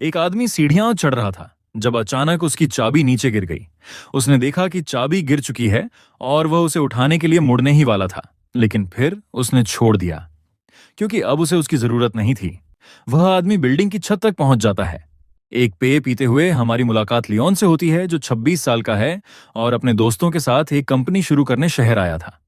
एक आदमी सीढ़ियां चढ़ रहा था जब अचानक उसकी चाबी नीचे गिर गई। उसने देखा कि चाबी गिर चुकी है और वह उसे उठाने के लिए मुड़ने ही वाला था, लेकिन फिर उसने छोड़ दिया क्योंकि अब उसे उसकी जरूरत नहीं थी। वह आदमी बिल्डिंग की छत तक पहुंच जाता है। एक पेय पीते हुए हमारी मुलाकात लियोन से होती है, जो 26 साल का है और अपने दोस्तों के साथ एक कंपनी शुरू करने शहर आया था।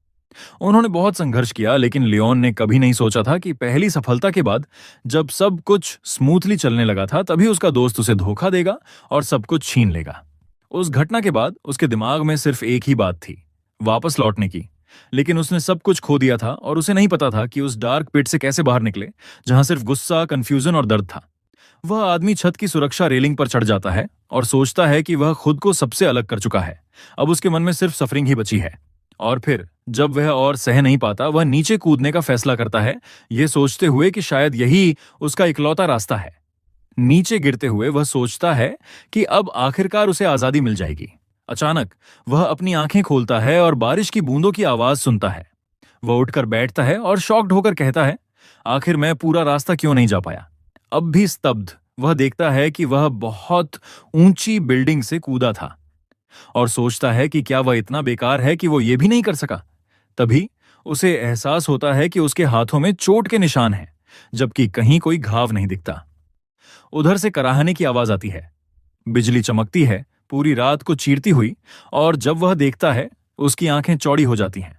उन्होंने बहुत संघर्ष किया, लेकिन लियोन ने कभी नहीं सोचा था कि पहली सफलता के बाद जब सब कुछ स्मूथली चलने लगा था, तभी उसका दोस्त उसे धोखा देगा और सब कुछ छीन लेगा। उस घटना के बाद उसके दिमाग में सिर्फ एक ही बात थी, वापस लौटने की। लेकिन उसने सब कुछ खो दिया था और उसे नहीं पता था कि उस डार्क पिट से कैसे बाहर निकले, जहां सिर्फ गुस्सा, कंफ्यूजन और दर्द था। वह आदमी छत की सुरक्षा रेलिंग पर चढ़ जाता है और सोचता है कि वह खुद को सबसे अलग कर चुका है। अब उसके मन में सिर्फ सफरिंग ही बची है। और फिर जब वह और सह नहीं पाता, वह नीचे कूदने का फैसला करता है, यह सोचते हुए कि शायद यही उसका इकलौता रास्ता है। नीचे गिरते हुए वह सोचता है कि अब आखिरकार उसे आजादी मिल जाएगी। अचानक वह अपनी आंखें खोलता है और बारिश की बूंदों की आवाज सुनता है। वह उठकर बैठता है और शॉक्ड होकर कहता है, आखिर मैं पूरा रास्ता क्यों नहीं जा पाया। अब भी स्तब्ध वह देखता है कि वह बहुत ऊंची बिल्डिंग से कूदा था और सोचता है कि क्या वह इतना बेकार है कि वो ये भी नहीं कर सका। तभी उसे एहसास होता है कि उसके हाथों में चोट के निशान हैं, जबकि कहीं कोई घाव नहीं दिखता। उधर से कराहने की आवाज आती है। बिजली चमकती है, पूरी रात को चीरती हुई, और जब वह देखता है, उसकी आंखें चौड़ी हो जाती हैं।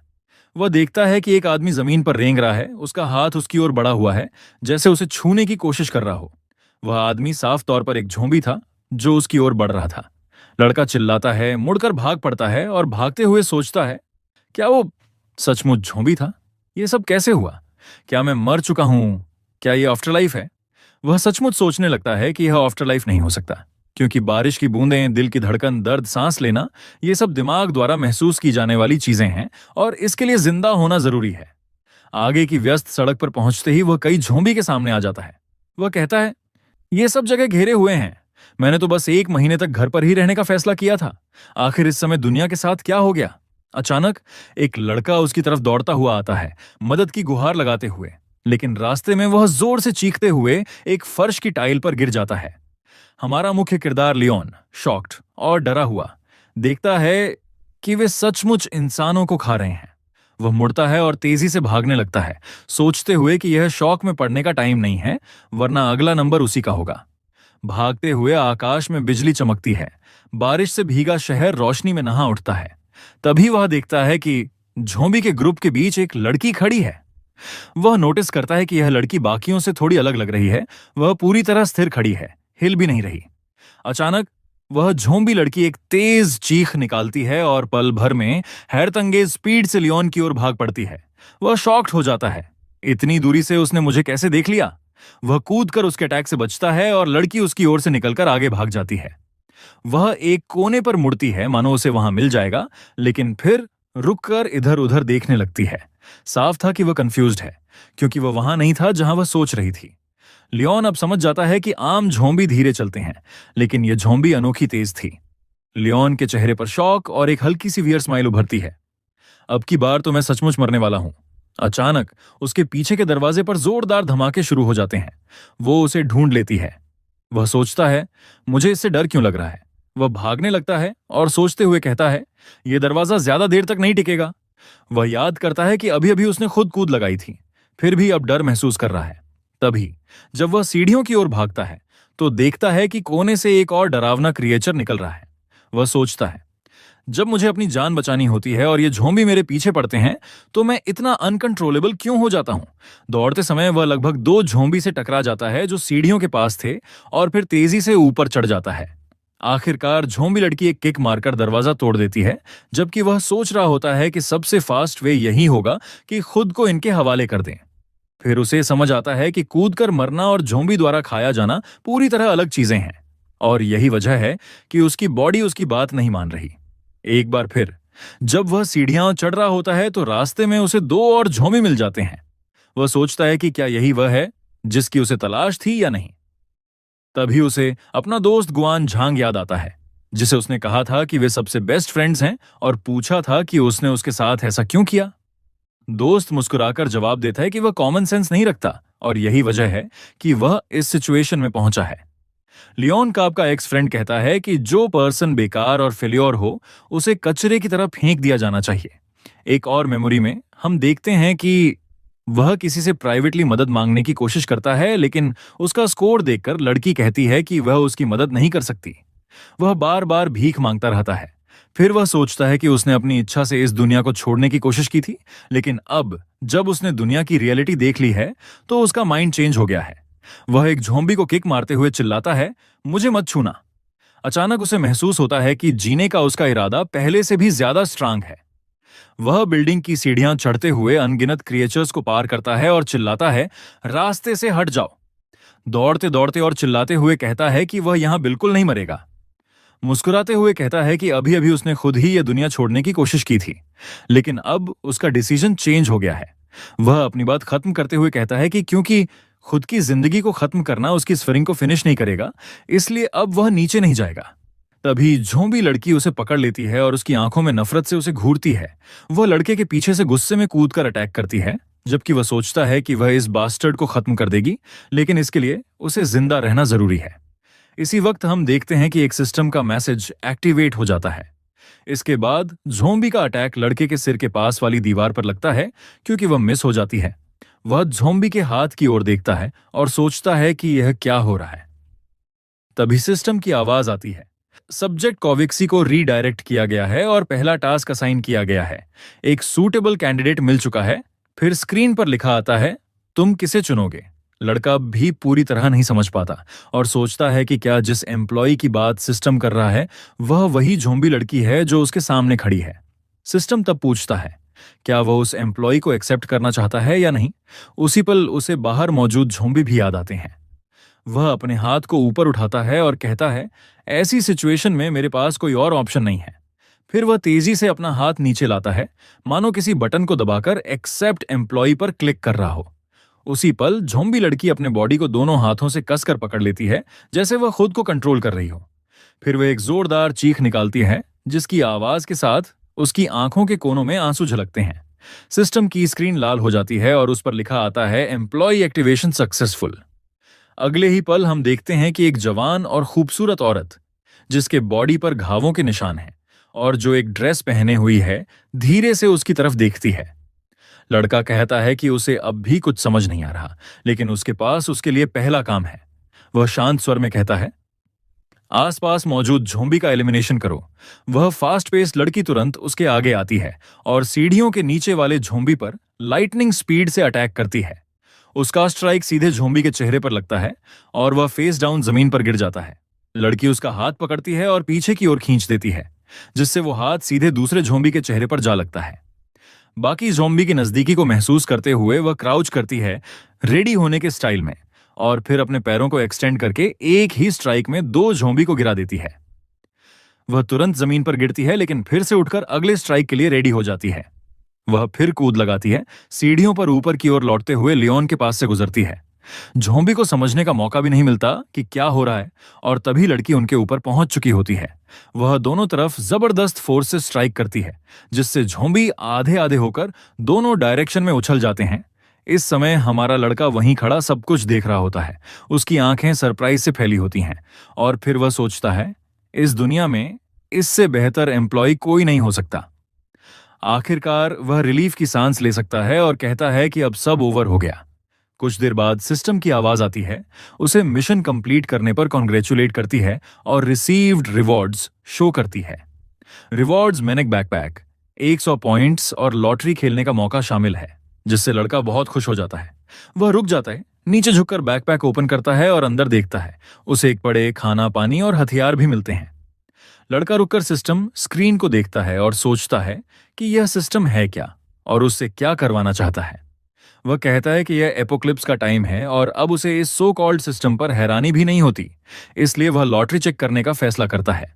वह देखता है कि एक आदमी जमीन पर रेंग रहा है, उसका हाथ उसकी ओर बढ़ा हुआ है, जैसे उसे छूने की कोशिश कर रहा हो। वह आदमी साफ तौर पर एक झोंबी था जो उसकी ओर बढ़ रहा था। लड़का चिल्लाता है, मुड़कर भाग पड़ता है और भागते हुए सोचता है, क्या वो सचमुच झोंबी था? ये सब कैसे हुआ? क्या मैं मर चुका हूं? क्या ये आफ्टर लाइफ है? वह सचमुच सोचने लगता है कि यह आफ्टर लाइफ नहीं हो सकता, क्योंकि बारिश की बूंदें, दिल की धड़कन, दर्द, सांस लेना, ये सब दिमाग द्वारा महसूस की जाने वाली चीजें हैं और इसके लिए जिंदा होना जरूरी है। आगे की व्यस्त सड़क पर पहुंचते ही वह कई झोंबी के सामने आ जाता है। वह कहता है, ये सब जगह घेरे हुए हैं। मैंने तो बस 1 महीने तक घर पर ही रहने का फैसला किया था। आखिर इस समय दुनिया के साथ क्या हो गया? अचानक एक लड़का उसकी तरफ दौड़ता हुआ आता है, मदद की गुहार लगाते हुए। लेकिन रास्ते में वह जोर से चीखते हुए एक फर्श की टाइल पर गिर जाता है। हमारा मुख्य किरदार लियोन, शॉक्ड और डरा हुआ, देखता है कि वे सचमुच इंसानों को खा रहे हैं। वह मुड़ता है और तेजी से भागने लगता है, सोचते हुए कि यह शौक में पड़ने का टाइम नहीं है, वरना अगला नंबर उसी का होगा। भागते हुए आकाश में बिजली चमकती है, बारिश से भीगा शहर रोशनी में नहा उठता है। तभी वह देखता है कि झोंबी के ग्रुप के बीच एक लड़की खड़ी है। वह नोटिस करता है कि यह लड़की बाकियों से थोड़ी अलग लग रही है। वह पूरी तरह स्थिर खड़ी है, हिल भी नहीं रही। अचानक वह झोंबी लड़की एक तेज चीख निकालती है और पल भर में हैरतअंगेज स्पीड से लियोन की ओर भाग पड़ती है। वह शॉक्ड हो जाता है, इतनी दूरी से उसने मुझे कैसे देख लिया? वह कूदकर उसके अटैक से बचता है और लड़की उसकी ओर से निकलकर आगे भाग जाती है। वह एक कोने पर मुड़ती है, मानो उसे वहां मिल जाएगा, लेकिन फिर रुककर इधर उधर देखने लगती है। साफ था कि वह कंफ्यूज्ड है, क्योंकि वह वहां नहीं था जहां वह सोच रही थी। लियोन अब समझ जाता है कि आम झोंबी धीरे चलते हैं, लेकिन यह झोंबी अनोखी तेज थी। लियोन के चेहरे पर शौक और एक हल्की सी वियर स्माइल उभरती है। अब की बार तो मैं सचमुच मरने वाला हूं। अचानक उसके पीछे के दरवाजे पर जोरदार धमाके शुरू हो जाते हैं। वो उसे ढूंढ लेती है। वह सोचता है, मुझे इससे डर क्यों लग रहा है? वह भागने लगता है और सोचते हुए कहता है, यह दरवाजा ज्यादा देर तक नहीं टिकेगा। वह याद करता है कि अभी अभी उसने खुद कूद लगाई थी, फिर भी अब डर महसूस कर रहा है। तभी जब वह सीढ़ियों की ओर भागता है, तो देखता है कि कोने से एक और डरावना क्रिएचर निकल रहा है। वह सोचता है, जब मुझे अपनी जान बचानी होती है और ये झोंबी मेरे पीछे पड़ते हैं, तो मैं इतना अनकंट्रोलेबल क्यों हो जाता हूं? दौड़ते समय वह लगभग 2 झोंबी से टकरा जाता है जो सीढ़ियों के पास थे, और फिर तेजी से ऊपर चढ़ जाता है। आखिरकार झोंबी लड़की एक किक मारकर दरवाजा तोड़ देती है, जबकि वह सोच रहा होता है कि सबसे फास्ट वे यही होगा कि खुद को इनके हवाले कर दें। फिर उसे समझ आता है कि कूदकर मरना और झोंबी द्वारा खाया जाना पूरी तरह अलग चीजें हैं, और यही वजह है कि उसकी बॉडी उसकी बात नहीं मान रही। एक बार फिर जब वह सीढ़ियां चढ़ रहा होता है, तो रास्ते में उसे 2 और झोंबी मिल जाते हैं। वह सोचता है कि क्या यही वह है जिसकी उसे तलाश थी या नहीं। तभी उसे अपना दोस्त गुआन झांग याद आता है, जिसे उसने कहा था कि वे सबसे बेस्ट फ्रेंड्स हैं, और पूछा था कि उसने उसके साथ ऐसा क्यों किया। दोस्त मुस्कुराकर जवाब देता है कि वह कॉमन सेंस नहीं रखता, और यही वजह है कि वह इस सिचुएशन में पहुंचा है। लियोन का आपका एक्स फ्रेंड कहता है कि जो पर्सन बेकार और फेल्योर हो उसे कचरे की तरह फेंक दिया जाना चाहिए। एक और मेमोरी में हम देखते हैं कि वह किसी से प्राइवेटली मदद मांगने की कोशिश करता है, लेकिन उसका स्कोर देखकर लड़की कहती है कि वह उसकी मदद नहीं कर सकती। वह बार बार भीख मांगता रहता है। फिर वह सोचता है कि उसने अपनी इच्छा से इस दुनिया को छोड़ने की कोशिश की थी, लेकिन अब जब उसने दुनिया की रियलिटी देख ली है तो उसका माइंड चेंज हो गया है। वह एक ज़ॉम्बी को किक मारते हुए चिल्लाता है, मुझे मत छूना। अचानक उसे महसूस होता है कि जीने का उसका इरादा पहले से भी ज्यादा स्ट्रांग है। वह बिल्डिंग की सीढ़ियां चढ़ते हुए अनगिनत क्रिएचर्स को पार करता है और चिल्लाता है, रास्ते से हट जाओ। दौड़ते दौड़ते और चिल्लाते हुए कहता है कि वह यहां बिल्कुल नहीं मरेगा। मुस्कुराते हुए कहता है कि अभी अभी उसने खुद ही यह दुनिया छोड़ने की कोशिश की थी, लेकिन अब उसका डिसीजन चेंज हो गया है। वह अपनी बात खत्म करते हुए कहता है कि क्योंकि खुद की जिंदगी को खत्म करना उसकी स्फरिंग को फिनिश नहीं करेगा, इसलिए अब वह नीचे नहीं जाएगा। तभी झोंबी लड़की उसे पकड़ लेती है और उसकी आंखों में नफरत से उसे घूरती है। वह लड़के के पीछे से गुस्से में कूदकर अटैक करती है, जबकि वह सोचता है कि वह इस बास्टर्ड को खत्म कर देगी, लेकिन इसके लिए उसे जिंदा रहना जरूरी है। इसी वक्त हम देखते हैं कि एक सिस्टम का मैसेज एक्टिवेट हो जाता है। इसके बाद झोंबी का अटैक लड़के के सिर के पास वाली दीवार पर लगता है, क्योंकि वह मिस हो जाती है। वह झोंबी के हाथ की ओर देखता है और सोचता है कि यह क्या हो रहा है। तभी सिस्टम की आवाज आती है, सब्जेक्ट कोविक्सी को रीडायरेक्ट किया गया है और पहला टास्क असाइन किया गया है। एक सूटेबल कैंडिडेट मिल चुका है। फिर स्क्रीन पर लिखा आता है, तुम किसे चुनोगे। लड़का भी पूरी तरह नहीं समझ पाता और सोचता है कि क्या जिस एम्प्लॉय की बात सिस्टम कर रहा है वह वही झोंबी लड़की है जो उसके सामने खड़ी है। सिस्टम तब पूछता है, क्या वह उस एम्प्लॉय को एक्सेप्ट करना चाहता है या नहीं। उसी पल उसे बाहर मौजूद झोंबी भी याद आते हैं। वह अपने हाथ को ऊपर उठाता है और कहता है, ऐसी सिचुएशन में मेरे पास कोई और ऑप्शन नहीं है। फिर वह तेजी से अपना हाथ नीचे लाता है, मानो किसी बटन को दबाकर एक्सेप्ट एम्प्लॉय पर क्लिक कर रहा हो। उसी पल झोंबी लड़की अपने बॉडी को दोनों हाथों से कसकर पकड़ लेती है, जैसे वह खुद को कंट्रोल कर रही हो। फिर वह एक जोरदार चीख निकालती है, जिसकी आवाज के साथ उसकी आंखों के कोनों में आंसू झलकते हैं। सिस्टम की स्क्रीन लाल हो जाती है और उस पर लिखा आता है, एम्प्लॉय एक्टिवेशन सक्सेसफुल। अगले ही पल हम देखते हैं कि एक जवान और खूबसूरत औरत, जिसके बॉडी पर घावों के निशान हैं और जो एक ड्रेस पहने हुई है, धीरे से उसकी तरफ देखती है। लड़का कहता है कि उसे अब भी कुछ समझ नहीं आ रहा, लेकिन उसके पास उसके लिए पहला काम है। वह शांत स्वर में कहता है, आसपास मौजूद झोंबी का एलिमिनेशन करो। वह फास्ट पेस लड़की तुरंत उसके आगे आती है और सीढ़ियों के नीचे वाले झोंबी पर लाइटनिंग स्पीड से अटैक करती है। उसका स्ट्राइक सीधे झोंबी के चेहरे पर लगता है और वह फेस डाउन जमीन पर गिर जाता है। लड़की उसका हाथ पकड़ती है और पीछे की ओर खींच देती है, जिससे वो हाथ सीधे दूसरे झोंबी के चेहरे पर जा लगता है। बाकी ज़ॉम्बी की नजदीकी को महसूस करते हुए वह क्राउच करती है, रेडी होने के स्टाइल में, और फिर अपने पैरों को एक्सटेंड करके एक ही स्ट्राइक में 2 ज़ॉम्बी को गिरा देती है। वह तुरंत जमीन पर गिरती है, लेकिन फिर से उठकर अगले स्ट्राइक के लिए रेडी हो जाती है। वह फिर कूद लगाती है, सीढ़ियों पर ऊपर की ओर लौटते हुए लियोन के पास से गुजरती है। झोंबी को समझने का मौका भी नहीं मिलता कि क्या हो रहा है, और तभी लड़की उनके ऊपर पहुंच चुकी होती है। वह दोनों तरफ जबरदस्त फोर्स से स्ट्राइक करती है, जिससे झोंबी आधे आधे होकर दोनों डायरेक्शन में उछल जाते हैं। इस समय हमारा लड़का वहीं खड़ा सब कुछ देख रहा होता है। उसकी आंखें सरप्राइज से फैली होती हैं और फिर वह सोचता है, इस दुनिया में इससे बेहतर एम्प्लॉय कोई नहीं हो सकता। आखिरकार वह रिलीफ की सांस ले सकता है और कहता है कि अब सब ओवर हो गया। कुछ देर बाद सिस्टम की आवाज आती है, उसे मिशन कंप्लीट करने पर कॉन्ग्रेचुलेट करती है और रिसीव्ड रिवॉर्ड्स शो करती है। रिवॉर्ड्स मैनेक बैकपैक, 100 पॉइंट्स और लॉटरी खेलने का मौका शामिल है, जिससे लड़का बहुत खुश हो जाता है। वह रुक जाता है, नीचे झुककर बैकपैक ओपन करता है और अंदर देखता है। उसे एक बड़े खाना पानी और हथियार भी मिलते हैं। लड़का रुककर सिस्टम स्क्रीन को देखता है और सोचता है कि यह सिस्टम है क्या और उससे क्या करवाना चाहता है। वह कहता है कि यह एपोक्लिप्स का टाइम है और अब उसे इस सो कॉल्ड सिस्टम पर हैरानी भी नहीं होती, इसलिए वह लॉटरी चेक करने का फैसला करता है।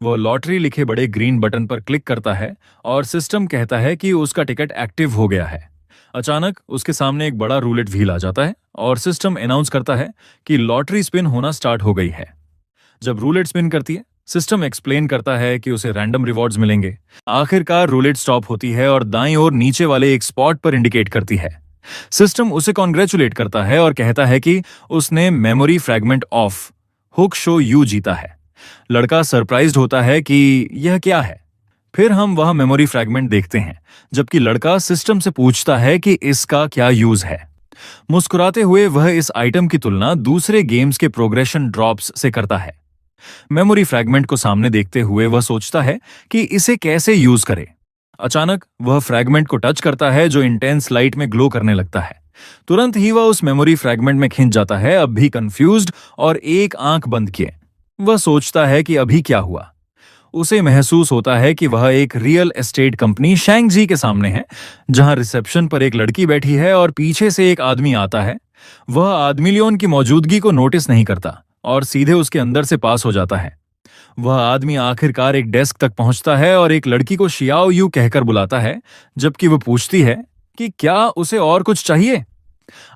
वह लॉटरी लिखे बड़े ग्रीन बटन पर क्लिक करता है और सिस्टम कहता है कि उसका टिकट एक्टिव हो गया है। अचानक उसके सामने एक बड़ा रूलेट व्हील आ जाता है और सिस्टम अनाउंस करता है कि लॉटरी स्पिन होना स्टार्ट हो गई है। जब रूलेट स्पिन करती है, सिस्टम एक्सप्लेन करता है कि उसे रैंडम रिवॉर्ड्स मिलेंगे। आखिरकार रूलेट स्टॉप होती है और दाईं ओर नीचे वाले एक स्पॉट पर इंडिकेट करती है। सिस्टम उसे कॉन्ग्रेचुलेट करता है और कहता है कि उसने memory fragment of hook show you जीता है। लड़का सरप्राइज्ड होता है कि यह क्या है। फिर हम वह मेमोरी फ्रैगमेंट देखते हैं, जबकि लड़का सिस्टम से पूछता है कि इसका क्या यूज है। मुस्कुराते हुए वह इस आइटम की तुलना दूसरे गेम्स के प्रोग्रेशन ड्रॉप्स से करता है। मेमोरी फ्रैगमेंट को सामने देखते हुए वह सोचता है कि इसे कैसे यूज करे। अचानक वह फ्रैगमेंट को टच करता है जो इंटेंस लाइट में ग्लो करने लगता है। तुरंत ही वह उस मेमोरी फ्रैगमेंट में खिंच जाता है, अब भी कंफ्यूज्ड और एक आंख बंद किए। वह सोचता है कि अभी क्या हुआ। उसे महसूस होता है कि वह एक रियल एस्टेट कंपनी शैंगजी के सामने है, जहां रिसेप्शन पर एक लड़की बैठी है और पीछे से एक आदमी आता है। वह आदमी लियोन की मौजूदगी को नोटिस नहीं करता और सीधे उसके अंदर से पास हो जाता है। वह आदमी आखिरकार एक डेस्क तक पहुंचता है और एक लड़की को शियाओ यू कहकर बुलाता है, जबकि वह पूछती है कि क्या उसे और कुछ चाहिए।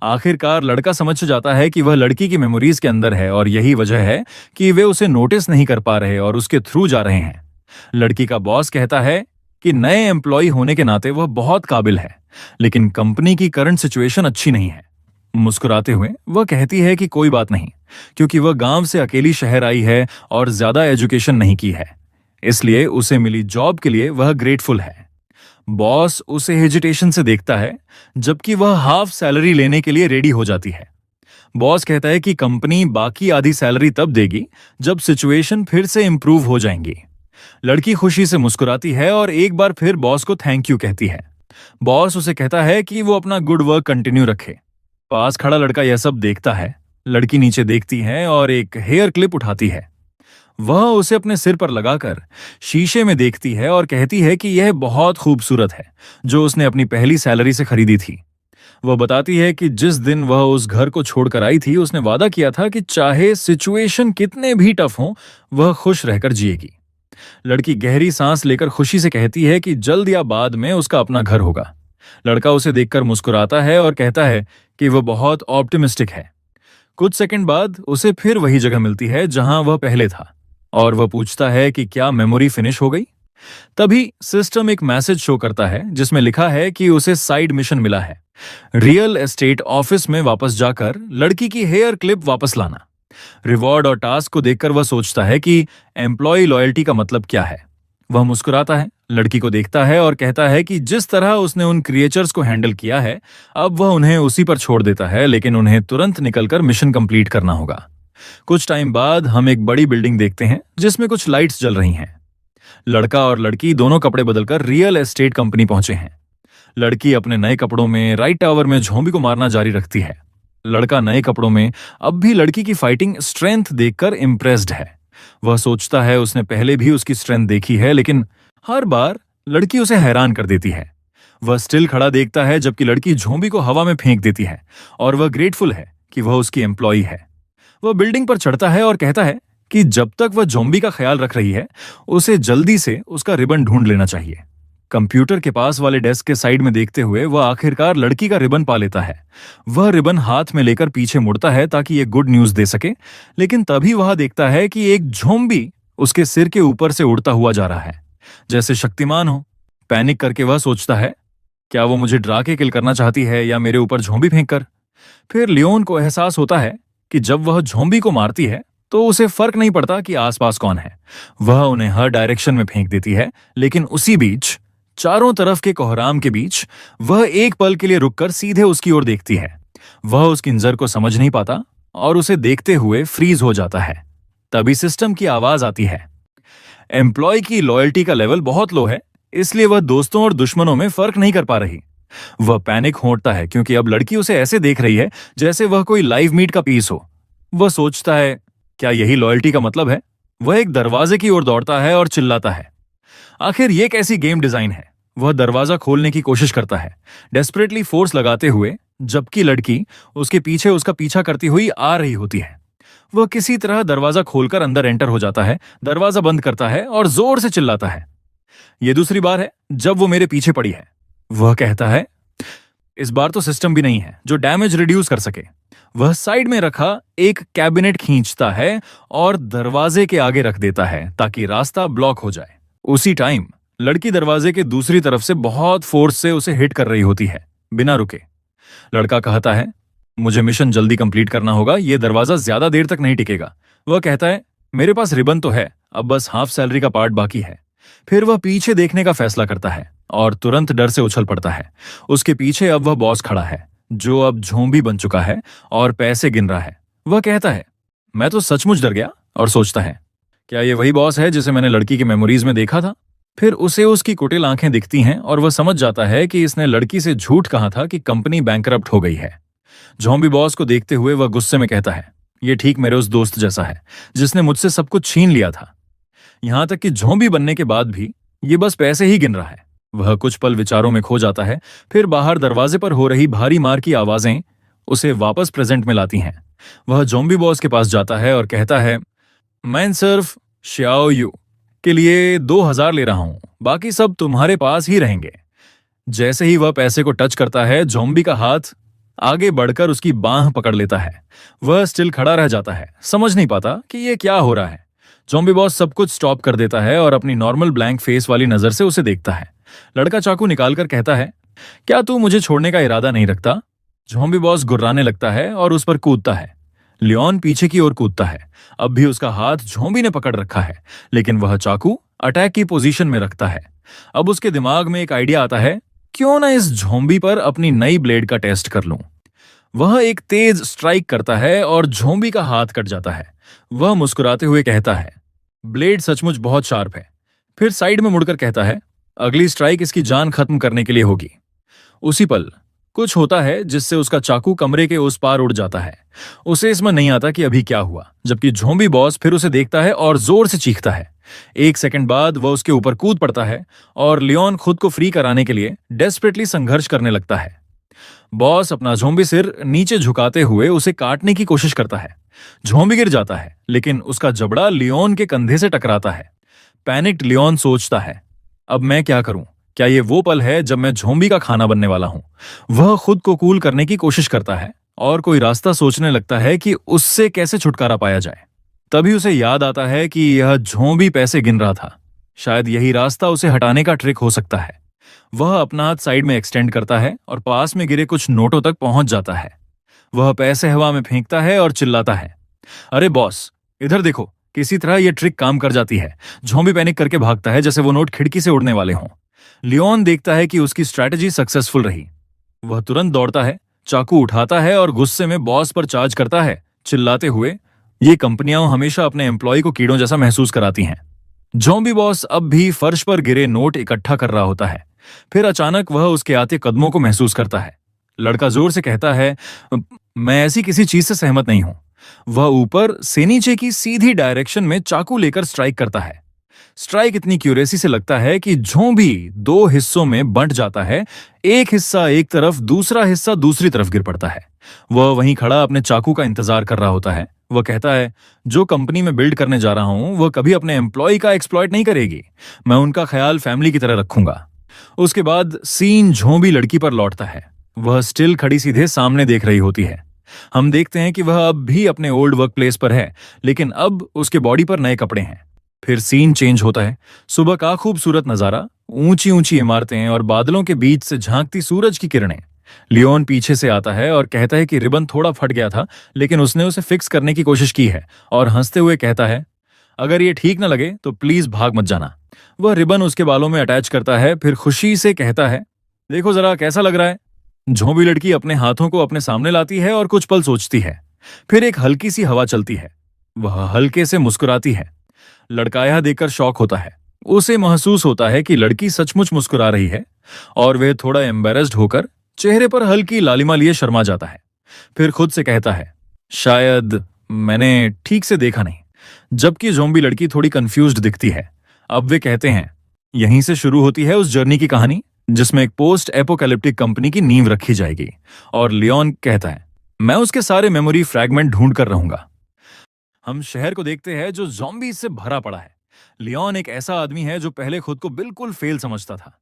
आखिरकार लड़का समझ जाता है कि वह लड़की की मेमोरीज के अंदर है और यही वजह है कि वे उसे नोटिस नहीं कर पा रहे और उसके थ्रू जा रहे हैं। लड़की का बॉस कहता है कि नए एम्प्लॉय होने के नाते वह बहुत काबिल है, लेकिन कंपनी की करंट सिचुएशन अच्छी नहीं है। मुस्कुराते हुए वह कहती है कि कोई बात नहीं, क्योंकि वह गांव से अकेली शहर आई है और ज्यादा एजुकेशन नहीं की है, इसलिए उसे मिली जॉब के लिए वह ग्रेटफुल है। बॉस उसे हेजिटेशन से देखता है, जबकि वह हाफ सैलरी लेने के लिए रेडी हो जाती है। बॉस कहता है कि कंपनी बाकी आधी सैलरी तब देगी जब सिचुएशन फिर से इंप्रूव हो जाएंगी। लड़की खुशी से मुस्कुराती है और एक बार फिर बॉस को थैंक यू कहती है। बॉस उसे कहता है कि वो अपना गुड वर्क कंटिन्यू रखे। पास खड़ा लड़का यह सब देखता है। लड़की नीचे देखती है और एक हेयर क्लिप उठाती है। वह उसे अपने सिर पर लगाकर शीशे में देखती है और कहती है कि यह बहुत खूबसूरत है, जो उसने अपनी पहली सैलरी से खरीदी थी। वह बताती है कि जिस दिन वह उस घर को छोड़कर आई थी, उसने वादा किया था कि चाहे सिचुएशन कितने भी टफ हों, वह खुश रहकर जिएगी। लड़की गहरी सांस लेकर खुशी से कहती है कि जल्द या बाद में उसका अपना घर होगा। लड़का उसे देखकर मुस्कुराता है और कहता है कि वह बहुत ऑप्टिमिस्टिक है। कुछ सेकंड बाद उसे फिर वही जगह मिलती है जहां वह पहले था और वह पूछता है कि क्या मेमोरी फिनिश हो गई। तभी सिस्टम एक मैसेज शो करता है जिसमें लिखा है कि उसे साइड मिशन मिला है, रियल एस्टेट ऑफिस में वापस जाकर लड़की की हेयर क्लिप वापस लाना। रिवॉर्ड और टास्क को देखकर वह सोचता है कि एम्प्लॉय लॉयल्टी का मतलब क्या है। वह मुस्कुराता है, लड़की को देखता है और कहता है कि जिस तरह उसने उन क्रिएचर्स को हैंडल किया है, अब वह उन्हें उसी पर छोड़ देता है, लेकिन उन्हें तुरंत निकलकर मिशन कंप्लीट करना होगा। कुछ टाइम बाद हम एक बड़ी बिल्डिंग देखते हैं जिसमें कुछ लाइट्स जल रही हैं। लड़का और लड़की दोनों कपड़े बदलकर रियल एस्टेट कंपनी पहुंचे हैं। लड़की अपने नए कपड़ों में राइट टावर में झोंबी को मारना जारी रखती है। लड़का नए कपड़ों में अब भी लड़की की फाइटिंग स्ट्रेंथ देखकर इम्प्रेस्ड है। वह सोचता है उसने पहले भी उसकी स्ट्रेंथ देखी है, लेकिन हर बार लड़की उसे हैरान कर देती है। वह स्टिल खड़ा देखता है जबकि लड़की झोंबी को हवा में फेंक देती है और वह ग्रेटफुल है कि वह उसकी एम्प्लॉई है। वह बिल्डिंग पर चढ़ता है और कहता है कि जब तक वह ज़ॉम्बी का ख्याल रख रही है, उसे जल्दी से उसका रिबन ढूंढ लेना चाहिए। कंप्यूटर के पास वाले डेस्क के साइड में देखते हुए वह आखिरकार लड़की का रिबन पा लेता है। वह रिबन हाथ में लेकर पीछे मुड़ता है ताकि ये गुड न्यूज दे सके, लेकिन तभी वह देखता है कि एक ज़ॉम्बी उसके सिर के ऊपर से उड़ता हुआ जा रहा है, जैसे शक्तिमान हो। पैनिक करके वह सोचता है, क्या वो मुझे डरा के किल करना चाहती है या मेरे ऊपर ज़ॉम्बी फेंक कर। फिर लियोन को एहसास होता है कि जब वह ज़ॉम्बी को मारती है तो उसे फर्क नहीं पड़ता कि आसपास कौन है। वह उन्हें हर डायरेक्शन में फेंक देती है, लेकिन उसी बीच चारों तरफ के कोहराम के बीच वह एक पल के लिए रुककर सीधे उसकी ओर देखती है। वह उसकी नजर को समझ नहीं पाता और उसे देखते हुए फ्रीज हो जाता है। तभी सिस्टम की आवाज आती है, एम्प्लॉय की लॉयल्टी का लेवल बहुत लो है, इसलिए वह दोस्तों और दुश्मनों में फर्क नहीं कर पा रही। वह पैनिक होता है क्योंकि अब लड़की उसे ऐसे देख रही है जैसे वह कोई लाइव मीट का पीस हो। वह सोचता है, क्या यही लॉयल्टी का मतलब है। वह एक दरवाजे की ओर दौड़ता है और चिल्लाता है, आखिर ये कैसी गेम डिजाइन है। वह दरवाजा खोलने की कोशिश करता है, डेस्परेटली फोर्स लगाते हुए, जबकि लड़की उसके पीछे उसका पीछा करती हुई आ रही होती है। वह किसी तरह दरवाजा खोलकर अंदर एंटर हो जाता है, दरवाजा बंद करता है और जोर से चिल्लाता है, यह दूसरी बार है जब वो मेरे पीछे पड़ी है। वह कहता है, इस बार तो सिस्टम भी नहीं है जो डैमेज रिड्यूस कर सके। वह साइड में रखा एक कैबिनेट खींचता है और दरवाजे के आगे रख देता है ताकि रास्ता ब्लॉक हो जाए। उसी टाइम लड़की दरवाजे के दूसरी तरफ से बहुत फोर्स से उसे हिट कर रही होती है, बिना रुके। लड़का कहता है, मुझे मिशन जल्दी कंप्लीट करना होगा, यह दरवाजा ज्यादा देर तक नहीं टिकेगा। वह कहता है, मेरे पास रिबन तो है, अब बस हाफ सैलरी का पार्ट बाकी है। फिर वह पीछे देखने का फैसला करता है और तुरंत डर से उछल पड़ता है। उसके पीछे अब वह बॉस खड़ा है, जो अब झोंबी बन चुका है और पैसे गिन रहा है। वह कहता है, मैं तो सचमुच डर गया, और सोचता है, क्या ये वही बॉस है जिसे मैंने लड़की के मेमोरीज में देखा था? फिर उसे उसकी कुटिल आंखें दिखती हैं और वह समझ जाता है कि इसने लड़की से झूठ कहा था कि कंपनी बैंकरप्ट हो गई है। जॉम्बी बॉस को देखते हुए वह गुस्से में कहता है, ये ठीक मेरे उस दोस्त जैसा है जिसने मुझसे सब कुछ छीन लिया था। यहां तक कि ज़ॉम्बी बनने के बाद भी ये बस पैसे ही गिन रहा है। वह कुछ पल विचारों में खो जाता है। फिर बाहर दरवाजे पर हो रही भारी मार की आवाजें उसे वापस प्रेजेंट में लाती हैं। वह ज़ॉम्बी बॉस के पास जाता है और कहता है, मैं सिर्फ श्याओ यू के लिए 2,000 ले रहा हूं, बाकी सब तुम्हारे पास ही रहेंगे। जैसे ही वह पैसे को टच करता है, ज़ॉम्बी का हाथ आगे बढ़कर उसकी बांह पकड़ लेता है। वह स्टिल खड़ा रह जाता है, समझ नहीं पाता कि यह क्या हो रहा है। ज़ॉम्बी बॉस सब कुछ स्टॉप कर देता है और अपनी नॉर्मल ब्लैंक फेस वाली नजर से उसे देखता है। लड़का चाकू निकालकर कहता है, क्या तू मुझे छोड़ने का इरादा नहीं रखता? ज़ॉम्बी बॉस गुर्राने लगता है और उस पर कूदता है। लियोन पीछे की ओर कूदता है। अब भी उसका हाथ ज़ॉम्बी ने पकड़ रखा है, लेकिन वह चाकू अटैक की पोजीशन में रखता है। अब उसके दिमाग में एक आइडिया आता है, क्यों ना इस ज़ॉम्बी पर अपनी नई ब्लेड का टेस्ट कर लूं। वह एक तेज स्ट्राइक करता है और ज़ॉम्बी का हाथ कट जाता है। वह मुस्कुराते हुए कहता है, ब्लेड सचमुच बहुत शार्प है। फिर साइड में मुड़कर कहता है, अगली स्ट्राइक इसकी जान खत्म करने के लिए होगी। उसी पल कुछ होता है जिससे उसका चाकू कमरे के उस पार उड़ जाता है। उसे इसमें नहीं आता कि अभी क्या हुआ, जबकि ज़ॉम्बी बॉस फिर उसे देखता है और जोर से चीखता है। 1 सेकंड बाद वह उसके ऊपर कूद पड़ता है और लियोन खुद को फ्री कराने के लिए डेस्परेटली संघर्ष करने लगता है। बॉस अपना ज़ॉम्बी सिर नीचे झुकाते हुए उसे काटने की कोशिश करता है। ज़ॉम्बी गिर जाता है, लेकिन उसका जबड़ा लियोन के कंधे से टकराता है। पैनिक्ड लियोन सोचता है, अब मैं क्या करूं? क्या ये वो पल है जब मैं ज़ॉम्बी का खाना बनने वाला हूं? वह खुद को कूल करने की कोशिश करता है और कोई रास्ता सोचने लगता है कि उससे कैसे छुटकारा पाया जाए। तभी उसे याद आता है कि यह ज़ॉम्बी पैसे गिन रहा था। शायद यही रास्ता उसे हटाने का ट्रिक हो सकता है। वह अपना हाथ साइड में एक्सटेंड करता है और पास में गिरे कुछ नोटों तक पहुंच जाता है। वह पैसे हवा में फेंकता है और चिल्लाता है, अरे बॉस, इधर देखो, किसी तरह यह ट्रिक काम कर जाती है। ज़ॉम्बी पैनिक करके भागता है जैसे वो नोट खिड़की से उड़ने वाले हों। लियोन देखता है कि उसकी स्ट्रैटेजी सक्सेसफुल रही। वह तुरंत दौड़ता है, चाकू उठाता है और गुस्से में बॉस पर चार्ज करता है, चिल्लाते हुए, ये कंपनियां हमेशा अपने एम्प्लॉय को कीड़ों जैसा महसूस कराती हैं। ज़ॉम्बी बॉस अब भी फर्श पर गिरे नोट इकट्ठा कर रहा होता है। फिर अचानक वह उसके आते कदमों को महसूस करता है। लड़का जोर से कहता है, मैं ऐसी किसी चीज से सहमत नहीं हूं। वह ऊपर से नीचे की सीधी डायरेक्शन में चाकू लेकर स्ट्राइक करता है। स्ट्राइक इतनी क्यूरेसी से लगता है कि ज़ॉम्बी 2 हिस्सों में बंट जाता है। एक हिस्सा एक तरफ, दूसरा हिस्सा दूसरी तरफ गिर पड़ता है। वह वहीं खड़ा अपने चाकू का इंतजार कर रहा होता है। वह कहता है, जो कंपनी में बिल्ड करने जा रहा हूं वह कभी अपने एम्प्लॉय का एक्सप्लॉइट नहीं करेगी। मैं उनका ख्याल फैमिली की तरह रखूंगा। उसके बाद सीन ज़ॉम्बी लड़की पर लौटता है। वह स्टिल खड़ी सीधे सामने देख रही होती है। हम देखते हैं कि वह अब भी अपने ओल्ड वर्क प्लेस पर है, लेकिन अब उसके बॉडी पर नए कपड़े हैं। फिर सीन चेंज होता है। सुबह का खूबसूरत नजारा, ऊंची ऊंची इमारतें और बादलों के बीच से झांकती सूरज की किरणें। लियोन पीछे से आता है और कहता है कि रिबन थोड़ा फट गया था, लेकिन उसने उसे फिक्स करने की कोशिश की है, और हंसते हुए कहता है, अगर ये ठीक न लगे तो प्लीज भाग मत जाना। वह रिबन उसके बालों में अटैच करता है, फिर खुशी से कहता है, देखो जरा कैसा लग रहा है। ज़ॉम्बी लड़की अपने हाथों को अपने सामने लाती है और कुछ पल सोचती है। फिर एक हल्की सी हवा चलती है। वह हल्के से मुस्कुराती है। लड़का यह देखकर शॉक होता है। उसे महसूस होता है कि लड़की सचमुच मुस्कुरा रही है, और वह थोड़ा एम्बेरस्ड होकर चेहरे पर हल्की लालिमा लिए शर्मा जाता है। फिर खुद से कहता है, शायद मैंने ठीक से देखा नहीं। जबकि ज़ॉम्बी लड़की थोड़ी कंफ्यूज्ड दिखती है। अब वे कहते हैं, यहीं से शुरू होती है उस जर्नी की कहानी जिसमें एक पोस्ट एपोकैलिप्टिक कंपनी की नींव रखी जाएगी। और लियोन कहता है, मैं उसके सारे मेमोरी फ्रैगमेंट ढूंढ कर रहूंगा। हम शहर को देखते हैं जो ज़ॉम्बी से भरा पड़ा है। लियोन एक ऐसा आदमी है जो पहले खुद को बिल्कुल फेल समझता था।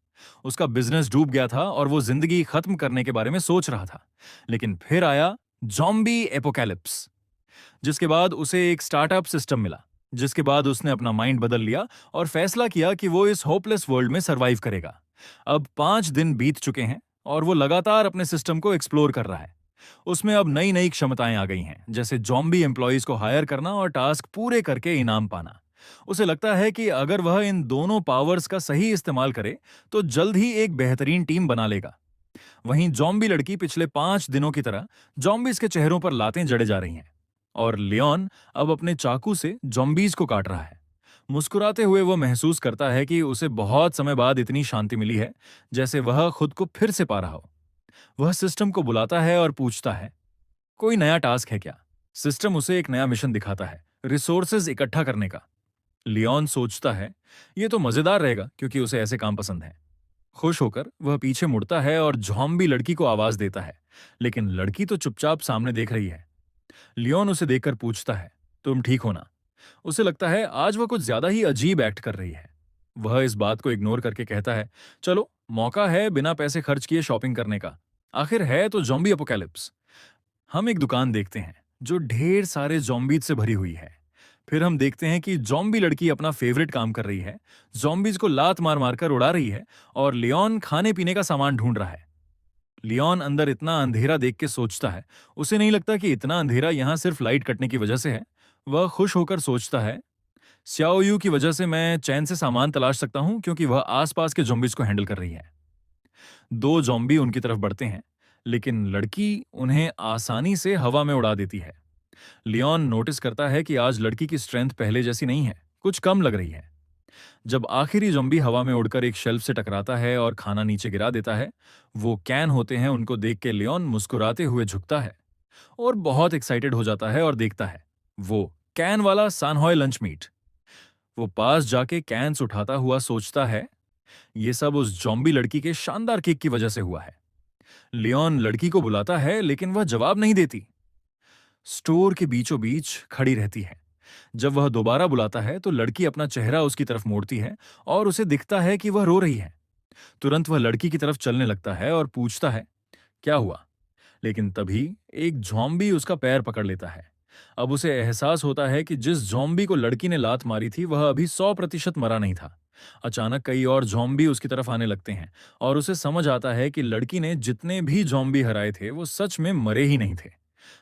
उसका बिजनेस डूब गया था और वो जिंदगी खत्म करने के बारे में सोच रहा था। लेकिन फिर आया ज़ॉम्बी एपोकैलिप्स, जिसके बाद उसे एक स्टार्टअप सिस्टम मिला, जिसके बाद उसने अपना माइंड बदल लिया और फैसला किया कि वो इस होपलेस वर्ल्ड में सरवाइव करेगा। अब 5 दिन बीत चुके हैं और वो लगातार अपने सिस्टम को एक्सप्लोर कर रहा है। उसमें अब नई नई क्षमताएं आ गई हैं, जैसे जॉम्बी एम्प्लॉयज को हायर करना और टास्क पूरे करके इनाम पाना। उसे लगता है कि अगर वह इन दोनों पावर्स का सही इस्तेमाल करे तो जल्द ही एक बेहतरीन टीम बना लेगा। वहीं जॉम्बी लड़की पिछले 5 दिनों की तरह जॉम्बीज के चेहरों पर लातें जड़े जा रही हैं, और लियोन अब अपने चाकू से जॉम्बीज को काट रहा है। मुस्कुराते हुए वह महसूस करता है कि उसे बहुत समय बाद इतनी शांति मिली है, जैसे वह खुद को फिर से पा रहा हो। वह सिस्टम को बुलाता है और पूछता है, कोई नया टास्क है क्या? सिस्टम उसे एक नया मिशन दिखाता है, रिसोर्सेज इकट्ठा करने का। लियोन सोचता है, यह तो मजेदार रहेगा क्योंकि उसे ऐसे काम पसंद है। खुश होकर वह पीछे मुड़ता है और जॉम्बी लड़की को आवाज देता है, लेकिन लड़की तो चुपचाप सामने देख रही है। लियोन उसे देखकर पूछता है, तुम ठीक हो ना? उसे लगता है आज वह कुछ ज्यादा ही अजीब एक्ट कर रही है। वह इस बात को इग्नोर करके कहता है, चलो मौका है बिना पैसे खर्च किए शॉपिंग करने का, आखिर है तो जॉम्बी अपोकैलिप्स। हम एक दुकान देखते हैं जो ढेर सारे जॉम्बीज से भरी हुई है। फिर हम देखते हैं कि जॉम्बी लड़की अपना फेवरेट काम कर रही है, जॉम्बीज को लात मार मार कर उड़ा रही है, और लियोन खाने पीने का सामान ढूंढ रहा है। लियोन अंदर इतना अंधेरा देख के सोचता है, उसे नहीं लगता कि इतना अंधेरा यहाँ सिर्फ लाइट कटने की वजह से है। वह खुश होकर सोचता है, स्याओयू की वजह से मैं चैन से सामान तलाश सकता हूं क्योंकि वह आसपास के जॉम्बीज को हैंडल कर रही है। दो जॉम्बी उनकी तरफ बढ़ते हैं, लेकिन लड़की उन्हें आसानी से हवा में उड़ा देती है। लियोन नोटिस करता है कि आज लड़की की स्ट्रेंथ पहले जैसी नहीं है, कुछ कम लग रही है। जब आखिरी ज़ॉम्बी हवा में उड़कर एक शेल्फ से टकराता है और खाना नीचे गिरा देता है, वो कैन होते हैं, उनको देख के लियोन मुस्कुराते हुए झुकता है और बहुत एक्साइटेड हो जाता है और देखता है वो कैन वाला सानहॉय लंच मीट। वो पास जाके कैन्स उठाता हुआ सोचता है, ये सब उस जॉम्बी लड़की के शानदार केक की वजह से हुआ है। लियोन लड़की को बुलाता है, लेकिन वह जवाब नहीं देती। स्टोर के बीचों बीच खड़ी रहती है। जब वह दोबारा बुलाता है तो लड़की अपना चेहरा उसकी तरफ मोड़ती है और उसे दिखता है कि वह रो रही है। तुरंत वह लड़की की तरफ चलने लगता है और पूछता है, क्या हुआ? लेकिन तभी एक ज़ॉम्बी उसका पैर पकड़ लेता है। अब उसे एहसास होता है कि जिस ज़ॉम्बी को लड़की ने लात मारी थी वह अभी 100% मरा नहीं था। अचानक कई और ज़ॉम्बी उसकी तरफ आने लगते हैं और उसे समझ आता है कि लड़की ने जितने भी ज़ॉम्बी हराए थे वो सच में मरे ही नहीं थे।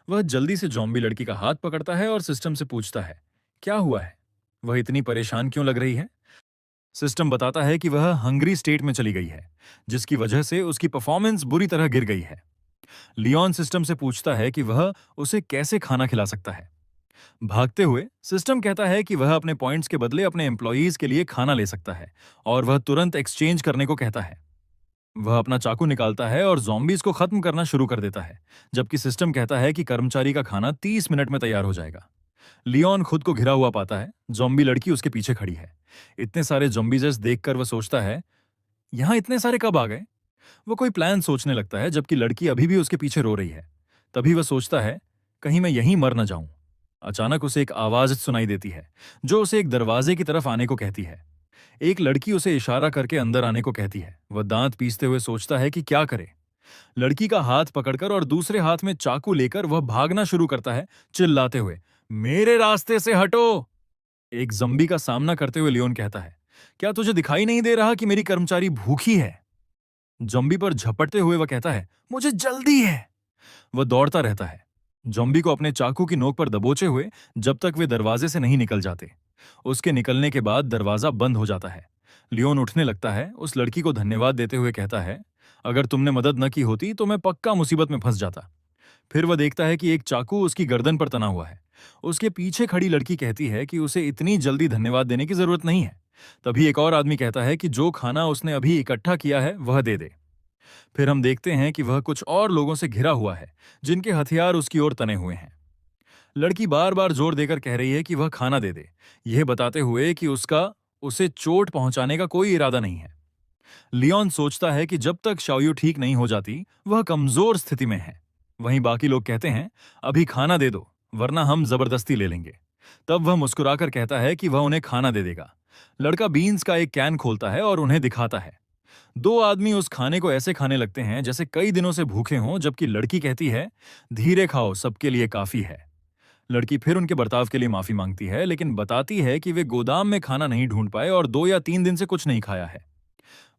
वह जल्दी से ज़ॉम्बी लड़की का हाथ पकड़ता है और सिस्टम से पूछता है, क्या हुआ है? वह इतनी परेशान क्यों लग रही है? सिस्टम बताता है कि वह हंग्री स्टेट में चली गई है, जिसकी वजह से उसकी परफॉर्मेंस बुरी तरह गिर गई है। लियोन सिस्टम से पूछता है कि वह उसे कैसे खाना खिला सकता है। भागते हुए सिस्टम कहता है कि वह अपने पॉइंट्स के बदले अपने एम्प्लॉयज के लिए खाना ले सकता है, और वह तुरंत एक्सचेंज करने को कहता है। वह अपना चाकू निकालता है और ज़ॉम्बीज को खत्म करना शुरू कर देता है, जबकि सिस्टम कहता है कि कर्मचारी का खाना 30 मिनट में तैयार हो जाएगा। लियोन खुद को घिरा हुआ पाता है, ज़ॉम्बी लड़की उसके पीछे खड़ी है। इतने सारे ज़ॉम्बीज़ देखकर वह सोचता है, यहाँ इतने सारे कब आ गए? वो कोई प्लान सोचने लगता है, जबकि लड़की अभी भी उसके पीछे रो रही है। तभी वह सोचता है, कहीं मैं यहीं मर न जाऊं। अचानक उसे एक आवाज सुनाई देती है, जो उसे एक दरवाजे की तरफ आने को कहती है। एक लड़की उसे इशारा करके अंदर आने को कहती है। वह दांत पीसते हुए सोचता है कि क्या करे। लड़की का हाथ पकड़कर और दूसरे हाथ में चाकू लेकर वह भागना शुरू करता है, चिल्लाते हुए, मेरे रास्ते से हटो। एक ज़म्बी का सामना करते हुए लियोन कहता है, क्या तुझे दिखाई नहीं दे रहा कि मेरी कर्मचारी भूखी है? ज़म्बी पर झपटते हुए वह कहता है, मुझे जल्दी है। वह दौड़ता रहता है, ज़ॉम्बी को अपने चाकू की नोक पर दबोचे हुए, जब तक वे दरवाजे से नहीं निकल जाते। उसके निकलने के बाद दरवाजा बंद हो जाता है। लियोन उठने लगता है, उस लड़की को धन्यवाद देते हुए कहता है, अगर तुमने मदद न की होती तो मैं पक्का मुसीबत में फंस जाता। फिर वह देखता है कि एक चाकू उसकी गर्दन पर तना हुआ है। उसके पीछे खड़ी लड़की कहती है कि उसे इतनी जल्दी धन्यवाद देने की जरूरत नहीं है। तभी एक और आदमी कहता है कि जो खाना उसने अभी इकट्ठा किया है वह दे दे। फिर हम देखते हैं कि वह कुछ और लोगों से घिरा हुआ है, जिनके हथियार उसकी ओर तने हुए हैं। लड़की बार बार जोर देकर कह रही है कि वह खाना दे दे, यह बताते हुए कि उसका उसे चोट पहुंचाने का कोई इरादा नहीं है। लियोन सोचता है कि जब तक शाओयू ठीक नहीं हो जाती वह कमजोर स्थिति में है। वहीं बाकी लोग कहते हैं, अभी खाना दे दो वरना हम जबरदस्ती ले लेंगे। तब वह मुस्कुराकर कहता है कि वह उन्हें खाना दे देगा। लड़का बीन्स का एक कैन खोलता है और उन्हें दिखाता है। दो आदमी उस खाने को ऐसे खाने लगते हैं जैसे कई दिनों से भूखे हों, जबकि लड़की कहती है, धीरे खाओ, सबके लिए काफी है। लड़की फिर उनके बर्ताव के लिए माफी मांगती है, लेकिन बताती है कि वे गोदाम में खाना नहीं ढूंढ पाए और 2 या 3 दिन से कुछ नहीं खाया है।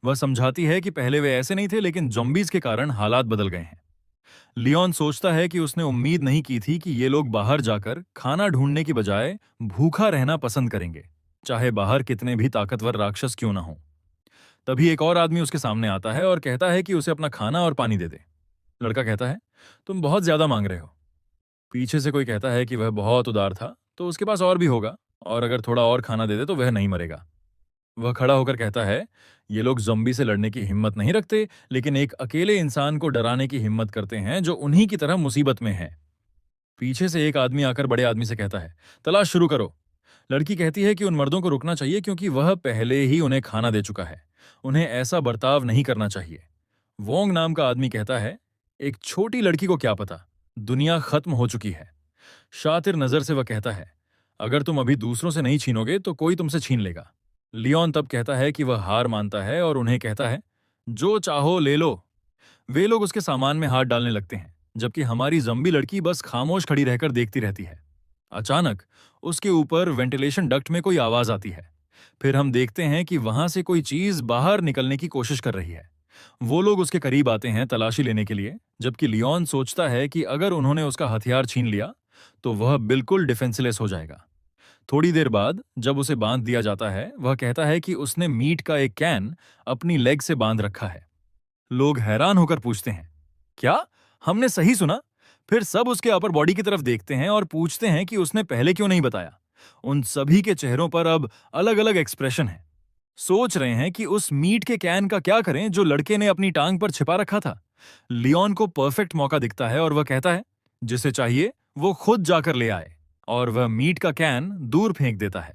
वह समझाती है कि पहले वे ऐसे नहीं थे, लेकिन ज़ॉम्बीज के कारण हालात बदल गए हैं। लियोन सोचता है कि उसने उम्मीद नहीं की थी कि ये लोग बाहर जाकर खाना ढूंढने की बजाय भूखा रहना पसंद करेंगे, चाहे बाहर कितने भी ताकतवर राक्षस क्यों ना हो। तभी एक और आदमी उसके सामने आता है और कहता है कि उसे अपना खाना और पानी दे दे। लड़का कहता है, तुम बहुत ज्यादा मांग रहे हो। पीछे से कोई कहता है कि वह बहुत उदार था, तो उसके पास और भी होगा, और अगर थोड़ा और खाना दे दे तो वह नहीं मरेगा। वह खड़ा होकर कहता है, ये लोग ज़ॉम्बी से लड़ने की हिम्मत नहीं रखते, लेकिन एक अकेले इंसान को डराने की हिम्मत करते हैं जो उन्हीं की तरह मुसीबत में है। पीछे से एक आदमी आकर बड़े आदमी से कहता है, तलाश शुरू करो। लड़की कहती है कि उन मर्दों को रुकना चाहिए क्योंकि वह पहले ही उन्हें खाना दे चुका है। उन्हें ऐसा बर्ताव नहीं करना चाहिए। वोंग नाम का आदमी कहता है, एक छोटी लड़की को क्या पता, दुनिया खत्म हो चुकी है। शातिर नजर से वह कहता है, अगर तुम अभी दूसरों से नहीं छीनोगे तो कोई तुमसे छीन लेगा। लियोन तब कहता है कि वह हार मानता है और उन्हें कहता है, जो चाहो ले लो। वे लोग उसके सामान में हाथ डालने लगते हैं, जबकि हमारी जंबी लड़की बस खामोश खड़ी रहकर देखती रहती है। अचानक उसके ऊपर वेंटिलेशन डक्ट में कोई आवाज आती है। फिर हम देखते हैं कि वहां से कोई चीज बाहर निकलने की कोशिश कर रही है। वो लोग उसके करीब आते हैं तलाशी लेने के लिए, जबकि लियोन सोचता है कि अगर उन्होंने उसका हथियार छीन लिया तो वह बिल्कुल डिफेंसलेस हो जाएगा। थोड़ी देर बाद जब उसे बांध दिया जाता है, वह कहता है कि उसने मीट का एक कैन अपनी लेग से बांध रखा है। लोग हैरान होकर पूछते हैं, क्या हमने सही सुना? फिर सब उसके अपर बॉडी की तरफ देखते हैं और पूछते हैं कि उसने पहले क्यों नहीं बताया। उन सभी के चेहरों पर अब अलग अलग एक्सप्रेशन है। सोच रहे हैं कि उस मीट के कैन का क्या करें जो लड़के ने अपनी टांग पर छिपा रखा था। लियोन को परफेक्ट मौका दिखता है और वह कहता है, जिसे चाहिए वो खुद जाकर ले आए, और वह मीट का कैन दूर फेंक देता है।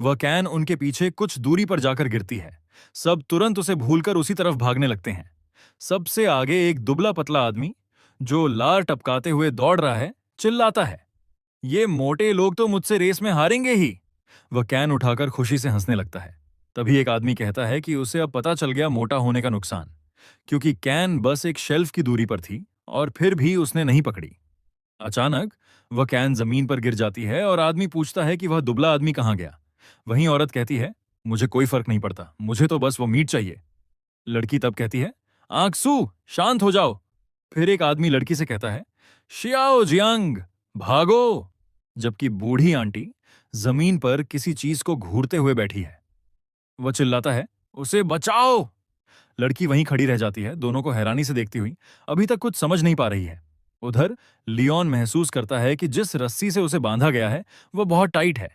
वह कैन उनके पीछे कुछ दूरी पर जाकर गिरती है। सब तुरंत उसे भूलकर उसी तरफ भागने लगते हैं। सबसे आगे एक दुबला पतला आदमी जो लार टपकाते हुए दौड़ रहा है चिल्लाता है, ये मोटे लोग तो मुझसे रेस में हारेंगे ही। वह कैन उठाकर खुशी से हंसने लगता है। तभी एक आदमी कहता है कि उसे अब पता चल गया मोटा होने का नुकसान, क्योंकि कैन बस एक शेल्फ की दूरी पर थी और फिर भी उसने नहीं पकड़ी। अचानक वह कैन जमीन पर गिर जाती है और आदमी पूछता है कि वह दुबला आदमी कहाँ गया। वहीं औरत कहती है, मुझे कोई फर्क नहीं पड़ता, मुझे तो बस वो मीट चाहिए। लड़की तब कहती है, आंकसू शांत हो जाओ। फिर एक आदमी लड़की से कहता है, शियाओ जियांग भागो। जबकि बूढ़ी आंटी जमीन पर किसी चीज को घूरते हुए बैठी है। वह चिल्लाता है, उसे बचाओ। लड़की वहीं खड़ी रह जाती है, दोनों को हैरानी से देखती हुई। अभी तक कुछ समझ नहीं पा रही है। उधर लियोन महसूस करता है कि जिस रस्सी से उसे बांधा गया है वह बहुत टाइट है।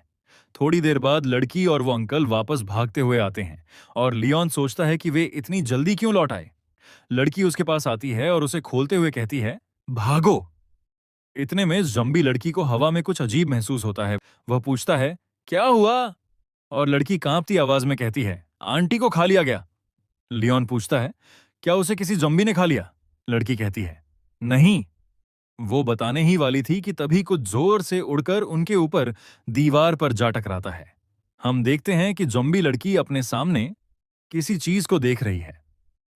थोड़ी देर बाद लड़की और वो अंकल वापस भागते हुए आते हैं और लियोन सोचता है कि वे इतनी जल्दी क्यों लौट आए। लड़की उसके पास आती है और उसे खोलते हुए कहती है, भागो। इतने में जंबी लड़की को हवा में कुछ अजीब महसूस होता है। वह पूछता है, क्या हुआ? और लड़की कांपती आवाज में कहती है, आंटी को खा लिया गया। लियोन पूछता है, क्या उसे किसी जंबी ने खा लिया? लड़की कहती है, नहीं। वो बताने ही वाली थी कि तभी कुछ जोर से उड़कर उनके ऊपर दीवार पर जा टकराता है। हम देखते हैं कि जंबी लड़की अपने सामने किसी चीज को देख रही है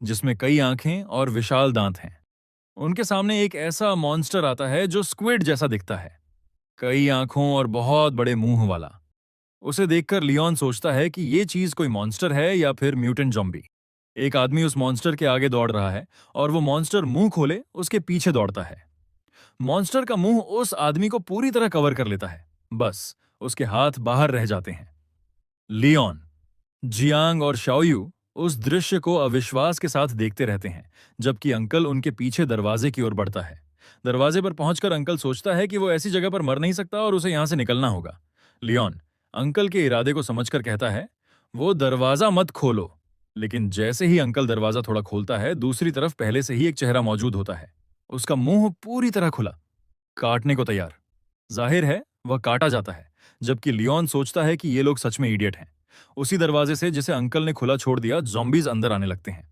जिसमें कई आंखें और विशाल दांत हैं। उनके सामने एक ऐसा मॉन्स्टर आता है जो स्क्विड जैसा दिखता है, कई आंखों और बहुत बड़े मुंह वाला। उसे देखकर लियोन सोचता है कि ये चीज कोई मॉन्स्टर है या फिर म्यूटेंट जॉम्बी। एक आदमी उस मॉन्स्टर के आगे दौड़ रहा है और वो मॉन्स्टर मुंह खोले उसके पीछे दौड़ता है। मॉन्स्टर का मुंह उस आदमी को पूरी तरह कवर कर लेता है, बस उसके हाथ बाहर रह जाते हैं। लियोन, जियांग और शाओयू उस दृश्य को अविश्वास के साथ देखते रहते हैं, जबकि अंकल उनके पीछे दरवाजे की ओर बढ़ता है। दरवाजे पर पहुंचकर अंकल सोचता है कि वो ऐसी जगह पर मर नहीं सकता और उसे यहां से निकलना होगा। लियोन अंकल के इरादे को समझकर कहता है, वो दरवाजा मत खोलो। लेकिन जैसे ही अंकल दरवाजा थोड़ा खोलता है, दूसरी तरफ पहले से ही एक चेहरा मौजूद होता है। उसका मुंह पूरी तरह खुला, काटने को तैयार। जाहिर है वह काटा जाता है, जबकि लियोन सोचता है कि ये लोग सच में इडियट हैं। उसी दरवाजे से जिसे अंकल ने खुला छोड़ दिया, ज़ॉम्बीज अंदर आने लगते हैं।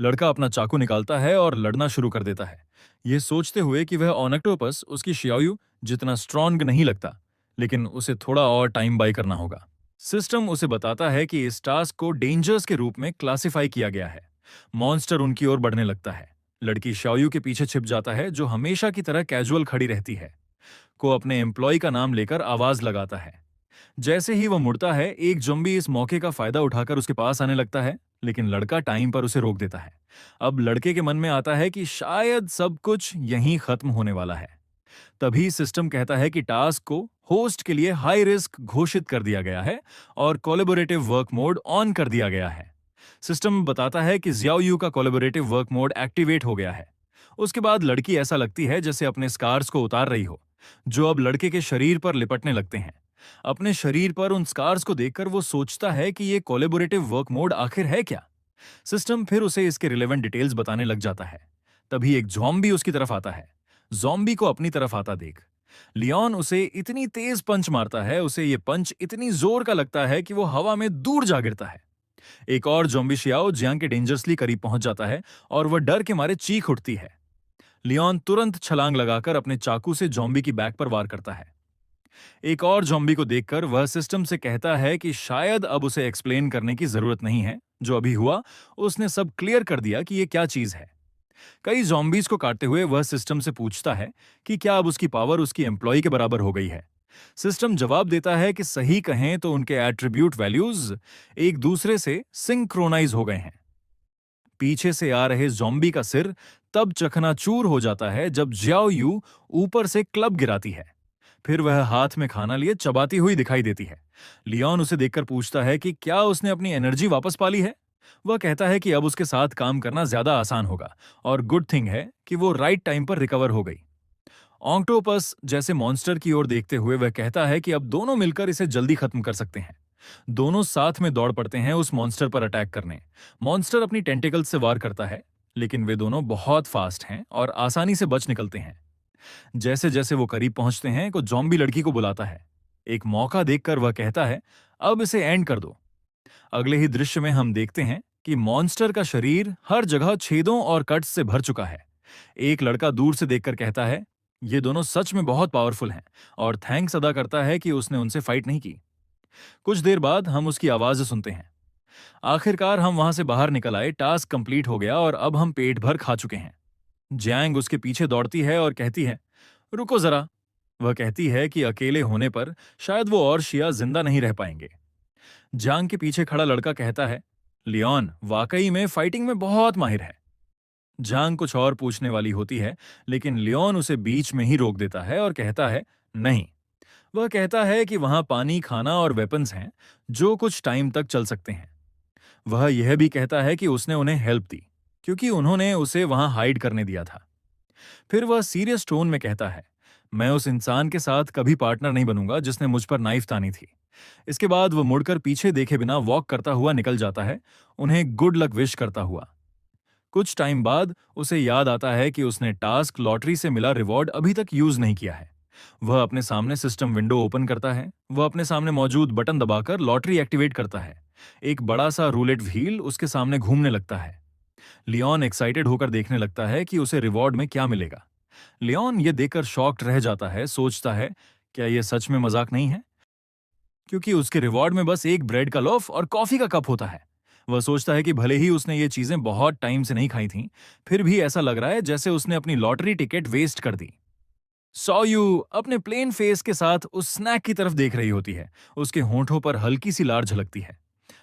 लड़का अपना चाकू निकालता है और लड़ना शुरू कर देता है, ये सोचते हुए कि वह ऑनक्टोपस उसकी शियायु जितना स्ट्रॉन्ग नहीं लगता, लेकिन उसे थोड़ा और टाइम बाय करना होगा। सिस्टम उसे बताता है कि इस टास्क को डेंजर्स के रूप में क्लासिफाई किया गया है। मॉन्स्टर उनकी ओर बढ़ने लगता है। लड़की शाओयू के पीछे छिप जाता है, जो हमेशा की तरह कैजुअल खड़ी रहती है, को अपने एम्प्लॉय का नाम लेकर आवाज लगाता है। जैसे ही वह मुड़ता है, एक ज़ॉम्बी इस मौके का फायदा उठाकर उसके पास आने लगता है। लेकिन लड़का टाइम पर उसे रोक देता है। अब लड़के के मन में आता है कि शायद सब कुछ यहीं खत्म होने वाला है। तभी सिस्टम कहता है कि टास्क को होस्ट के लिए हाई रिस्क घोषित कर दिया गया है और कोलैबोरेटिव वर्क मोड ऑन कर दिया गया है। सिस्टम बताता है कि जियाओ यू का कोलैबोरेटिव वर्क मोड एक्टिवेट हो गया है। उसके बाद लड़की ऐसा लगती है जैसे अपने स्कार्स को उतार रही हो, जो अब लड़के के शरीर पर लिपटने लगते हैं। अपने शरीर पर उन स्कार्स को देखकर वो सोचता है कि ये कोलैबोरेटिव वर्क मोड आखिर है क्या। सिस्टम फिर उसे इसके रिलेवेंट डिटेल्स बताने लग जाता है। तभी एक ज़ॉम्बी उसकी तरफ आता है। ज़ॉम्बी को अपनी तरफ आता देख लियोन उसे इतनी तेज पंच मारता है, उसे ये पंच इतनी जोर का लगता है कि वो हवा में दूर जा गिरता है। एक और ज़ॉम्बी शियाओ जियांग के डेंजरसली करीब पहुंच जाता है और वह डर के मारे चीख उठती है। लियोन तुरंत छलांग लगाकर अपने चाकू से ज़ॉम्बी की बैक पर वार करता है। एक और ज़ॉम्बी को देखकर वह सिस्टम से कहता है कि शायद अब उसे एक्सप्लेन करने की जरूरत नहीं है, जो अभी हुआ उसने सब क्लियर कर दिया कि ये क्या चीज है। कई ज़ॉम्बीज को काटते हुए वह सिस्टम से पूछता है कि क्या अब उसकी पावर उसकी एम्प्लॉय के बराबर हो गई है। सिस्टम जवाब देता है कि सही कहें तो उनके एट्रीब्यूट वैल्यूज एक दूसरे से सिंक्रोनाइज हो गए हैं। पीछे से आ रहे ज़ॉम्बी का सिर तब चकनाचूर हो जाता है जब जियाओ यू ऊपर से क्लब गिराती है। फिर वह हाथ में खाना लिए चबाती हुई दिखाई देती है। लियोन उसे देखकर पूछता है कि क्या उसने अपनी एनर्जी वापस पा ली है। वह कहता है कि अब उसके साथ काम करना ज्यादा आसान होगा और गुड थिंग है कि वो राइट टाइम पर रिकवर हो गई। ऑक्टोपस जैसे मॉन्स्टर की ओर देखते हुए वह कहता है कि अब दोनों मिलकर इसे जल्दी खत्म कर सकते हैं। दोनों साथ में दौड़ पड़ते हैं उस मॉन्स्टर पर अटैक करने। मॉन्स्टर अपनी टेंटिकल्स से वार करता है, लेकिन वे दोनों बहुत फास्ट हैं और आसानी से बच निकलते हैं। जैसे जैसे वो करीब पहुंचते हैं को ज़ॉम्बी लड़की को बुलाता है। एक मौका देखकर वह कहता है, अब इसे एंड कर दो। अगले ही दृश्य में हम देखते हैं कि मॉन्स्टर का शरीर हर जगह छेदों और कट्स से भर चुका है। एक लड़का दूर से देखकर कहता है, ये दोनों सच में बहुत पावरफुल हैं, और थैंक्स अदा करता है कि उसने उनसे फाइट नहीं की। कुछ देर बाद हम उसकी आवाज सुनते हैं। आखिरकार हम वहां से बाहर निकल आए, टास्क कंप्लीट हो गया और अब हम पेट भर खा चुके हैं। जैंग उसके पीछे दौड़ती है और कहती है, रुको जरा। वह कहती है कि अकेले होने पर शायद वो और शिया जिंदा नहीं रह पाएंगे। जांग के पीछे खड़ा लड़का कहता है, लियोन वाकई में फाइटिंग में बहुत माहिर है। जांग कुछ और पूछने वाली होती है, लेकिन लियोन उसे बीच में ही रोक देता है और कहता है, नहीं। वह कहता है कि वहां पानी, खाना और वेपन्स हैं जो कुछ टाइम तक चल सकते हैं। वह यह भी कहता है कि उसने उन्हें हेल्प दी क्योंकि उन्होंने उसे वहां हाइड करने दिया था। फिर वह सीरियस टोन में कहता है, मैं उस इंसान के साथ कभी पार्टनर नहीं बनूंगा जिसने मुझ पर नाइफ तानी थी। इसके बाद वह मुड़कर पीछे देखे बिना वॉक करता हुआ निकल जाता है, उन्हें गुड लक विश करता हुआ। कुछ टाइम बाद उसे याद आता है कि उसने टास्क लॉटरी से मिला रिवॉर्ड अभी तक यूज नहीं किया है। वह अपने सामने सिस्टम विंडो ओपन करता है। वह अपने सामने मौजूद बटन दबाकर लॉटरी एक्टिवेट करता है। एक बड़ा सा रूलेट व्हील उसके सामने घूमने लगता है। लियोन एक्साइटेड होकर देखने लगता है कि उसे रिवॉर्ड में क्या मिलेगा। लियोन ये देखकर शॉक्ड रह जाता है, सोचता है क्या यह सच में मजाक नहीं है, क्योंकि उसके रिवॉर्ड में बस एक ब्रेड का लोफ और कॉफी का कप होता है। वह सोचता है कि भले ही उसने ये चीजें बहुत टाइम से नहीं खाई थीं, फिर भी ऐसा लग रहा है जैसे उसने अपनी लॉटरी टिकट वेस्ट कर दी। सॉयू अपने प्लेन फेस के साथ उस स्नैक की तरफ देख रही होती है। उसके होंठों पर हल्की सी लार झलकती है।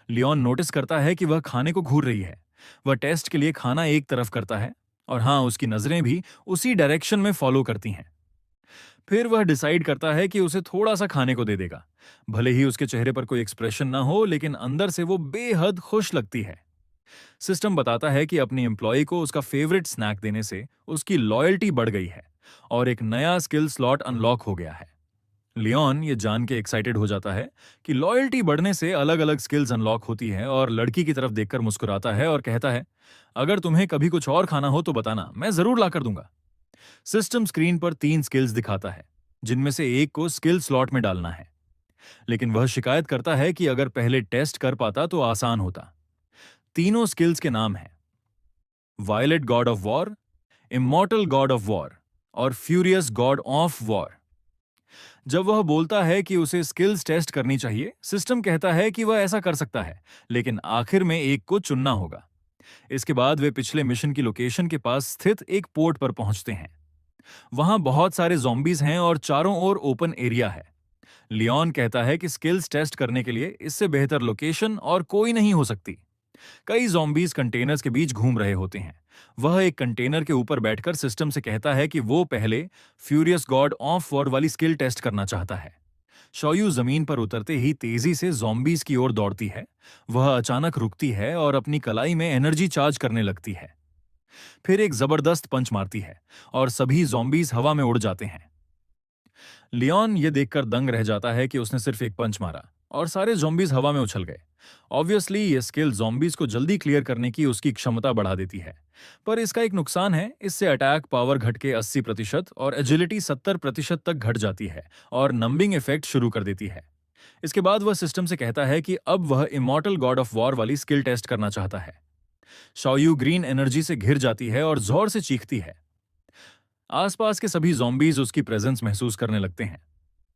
लियोन नोटिस करता है कि वह खाने को घूर रही है। वह टेस्ट के लिए खाना एक तरफ करता है और हाँ, उसकी नजरें भी उसी डायरेक्शन में फॉलो करती हैं। फिर वह डिसाइड करता है कि उसे थोड़ा सा खाने को दे देगा। भले ही उसके चेहरे पर कोई एक्सप्रेशन ना हो, लेकिन अंदर से वो बेहद खुश लगती है। सिस्टम बताता है कि अपनी एम्प्लॉय को उसका फेवरेट स्नैक देने से उसकी लॉयल्टी बढ़ गई है और एक नया स्किल स्लॉट अनलॉक हो गया है। लियोन ये जान के एक्साइटेड हो जाता है कि लॉयल्टी बढ़ने से अलग अलग स्किल्स अनलॉक होती है और लड़की की तरफ देखकर मुस्कुराता है और कहता है, अगर तुम्हें कभी कुछ और खाना हो तो बताना, मैं जरूर ला कर दूंगा। सिस्टम स्क्रीन पर 3 स्किल्स दिखाता है, जिनमें से एक को स्किल स्लॉट में डालना है। लेकिन वह शिकायत करता है कि अगर पहले टेस्ट कर पाता तो आसान होता। तीनों स्किल्स के नाम हैं violet god of war, immortal god of war और फ्यूरियस गॉड ऑफ वॉर। जब वह बोलता है कि उसे स्किल्स टेस्ट करनी चाहिए, सिस्टम कहता है कि वह ऐसा कर सकता है, लेकिन आखिर में एक को चुनना होगा। इसके बाद वे पिछले मिशन की लोकेशन के पास स्थित एक पोर्ट पर पहुंचते हैं। वहां बहुत सारे ज़ॉम्बीज हैं और चारों ओर ओपन एरिया है। लियोन कहता है कि स्किल्स टेस्ट करने के लिए इससे बेहतर लोकेशन और कोई नहीं हो सकती। कई zombies कंटेनर्स के बीच घूम रहे होते हैं। वह एक कंटेनर के ऊपर बैठकर सिस्टम से कहता है कि वो पहले फ्यूरियस गॉड ऑफ वॉर वाली स्किल टेस्ट करना चाहता है। शौयू जमीन पर उतरते ही तेजी से zombies की ओर दौड़ती है। वह अचानक रुकती है और अपनी कलाई में एनर्जी चार्ज करने लगती है। फिर एक जबरदस्त पंच मारती है और सभी zombies हवा में उड़ जाते हैं। लियोन ये देखकर दंग रह जाता है कि उसने सिर्फ एक पंच मारा और सारे zombies हवा में उछल गए। ऑब्वियसली ये स्किल zombies को जल्दी क्लियर करने की उसकी क्षमता बढ़ा देती है, पर इसका एक नुकसान है, इससे अटैक पावर घट के 80% और एजिलिटी 70% तक घट जाती है और नंबिंग इफेक्ट शुरू कर देती है। इसके बाद वह सिस्टम से कहता है कि अब वह इमॉर्टल गॉड ऑफ वॉर वाली स्किल टेस्ट करना चाहता है। शौयू ग्रीन एनर्जी से घिर जाती है और जोर से चीखती है। आसपास के सभी zombies उसकी प्रेजेंस महसूस करने लगते हैं।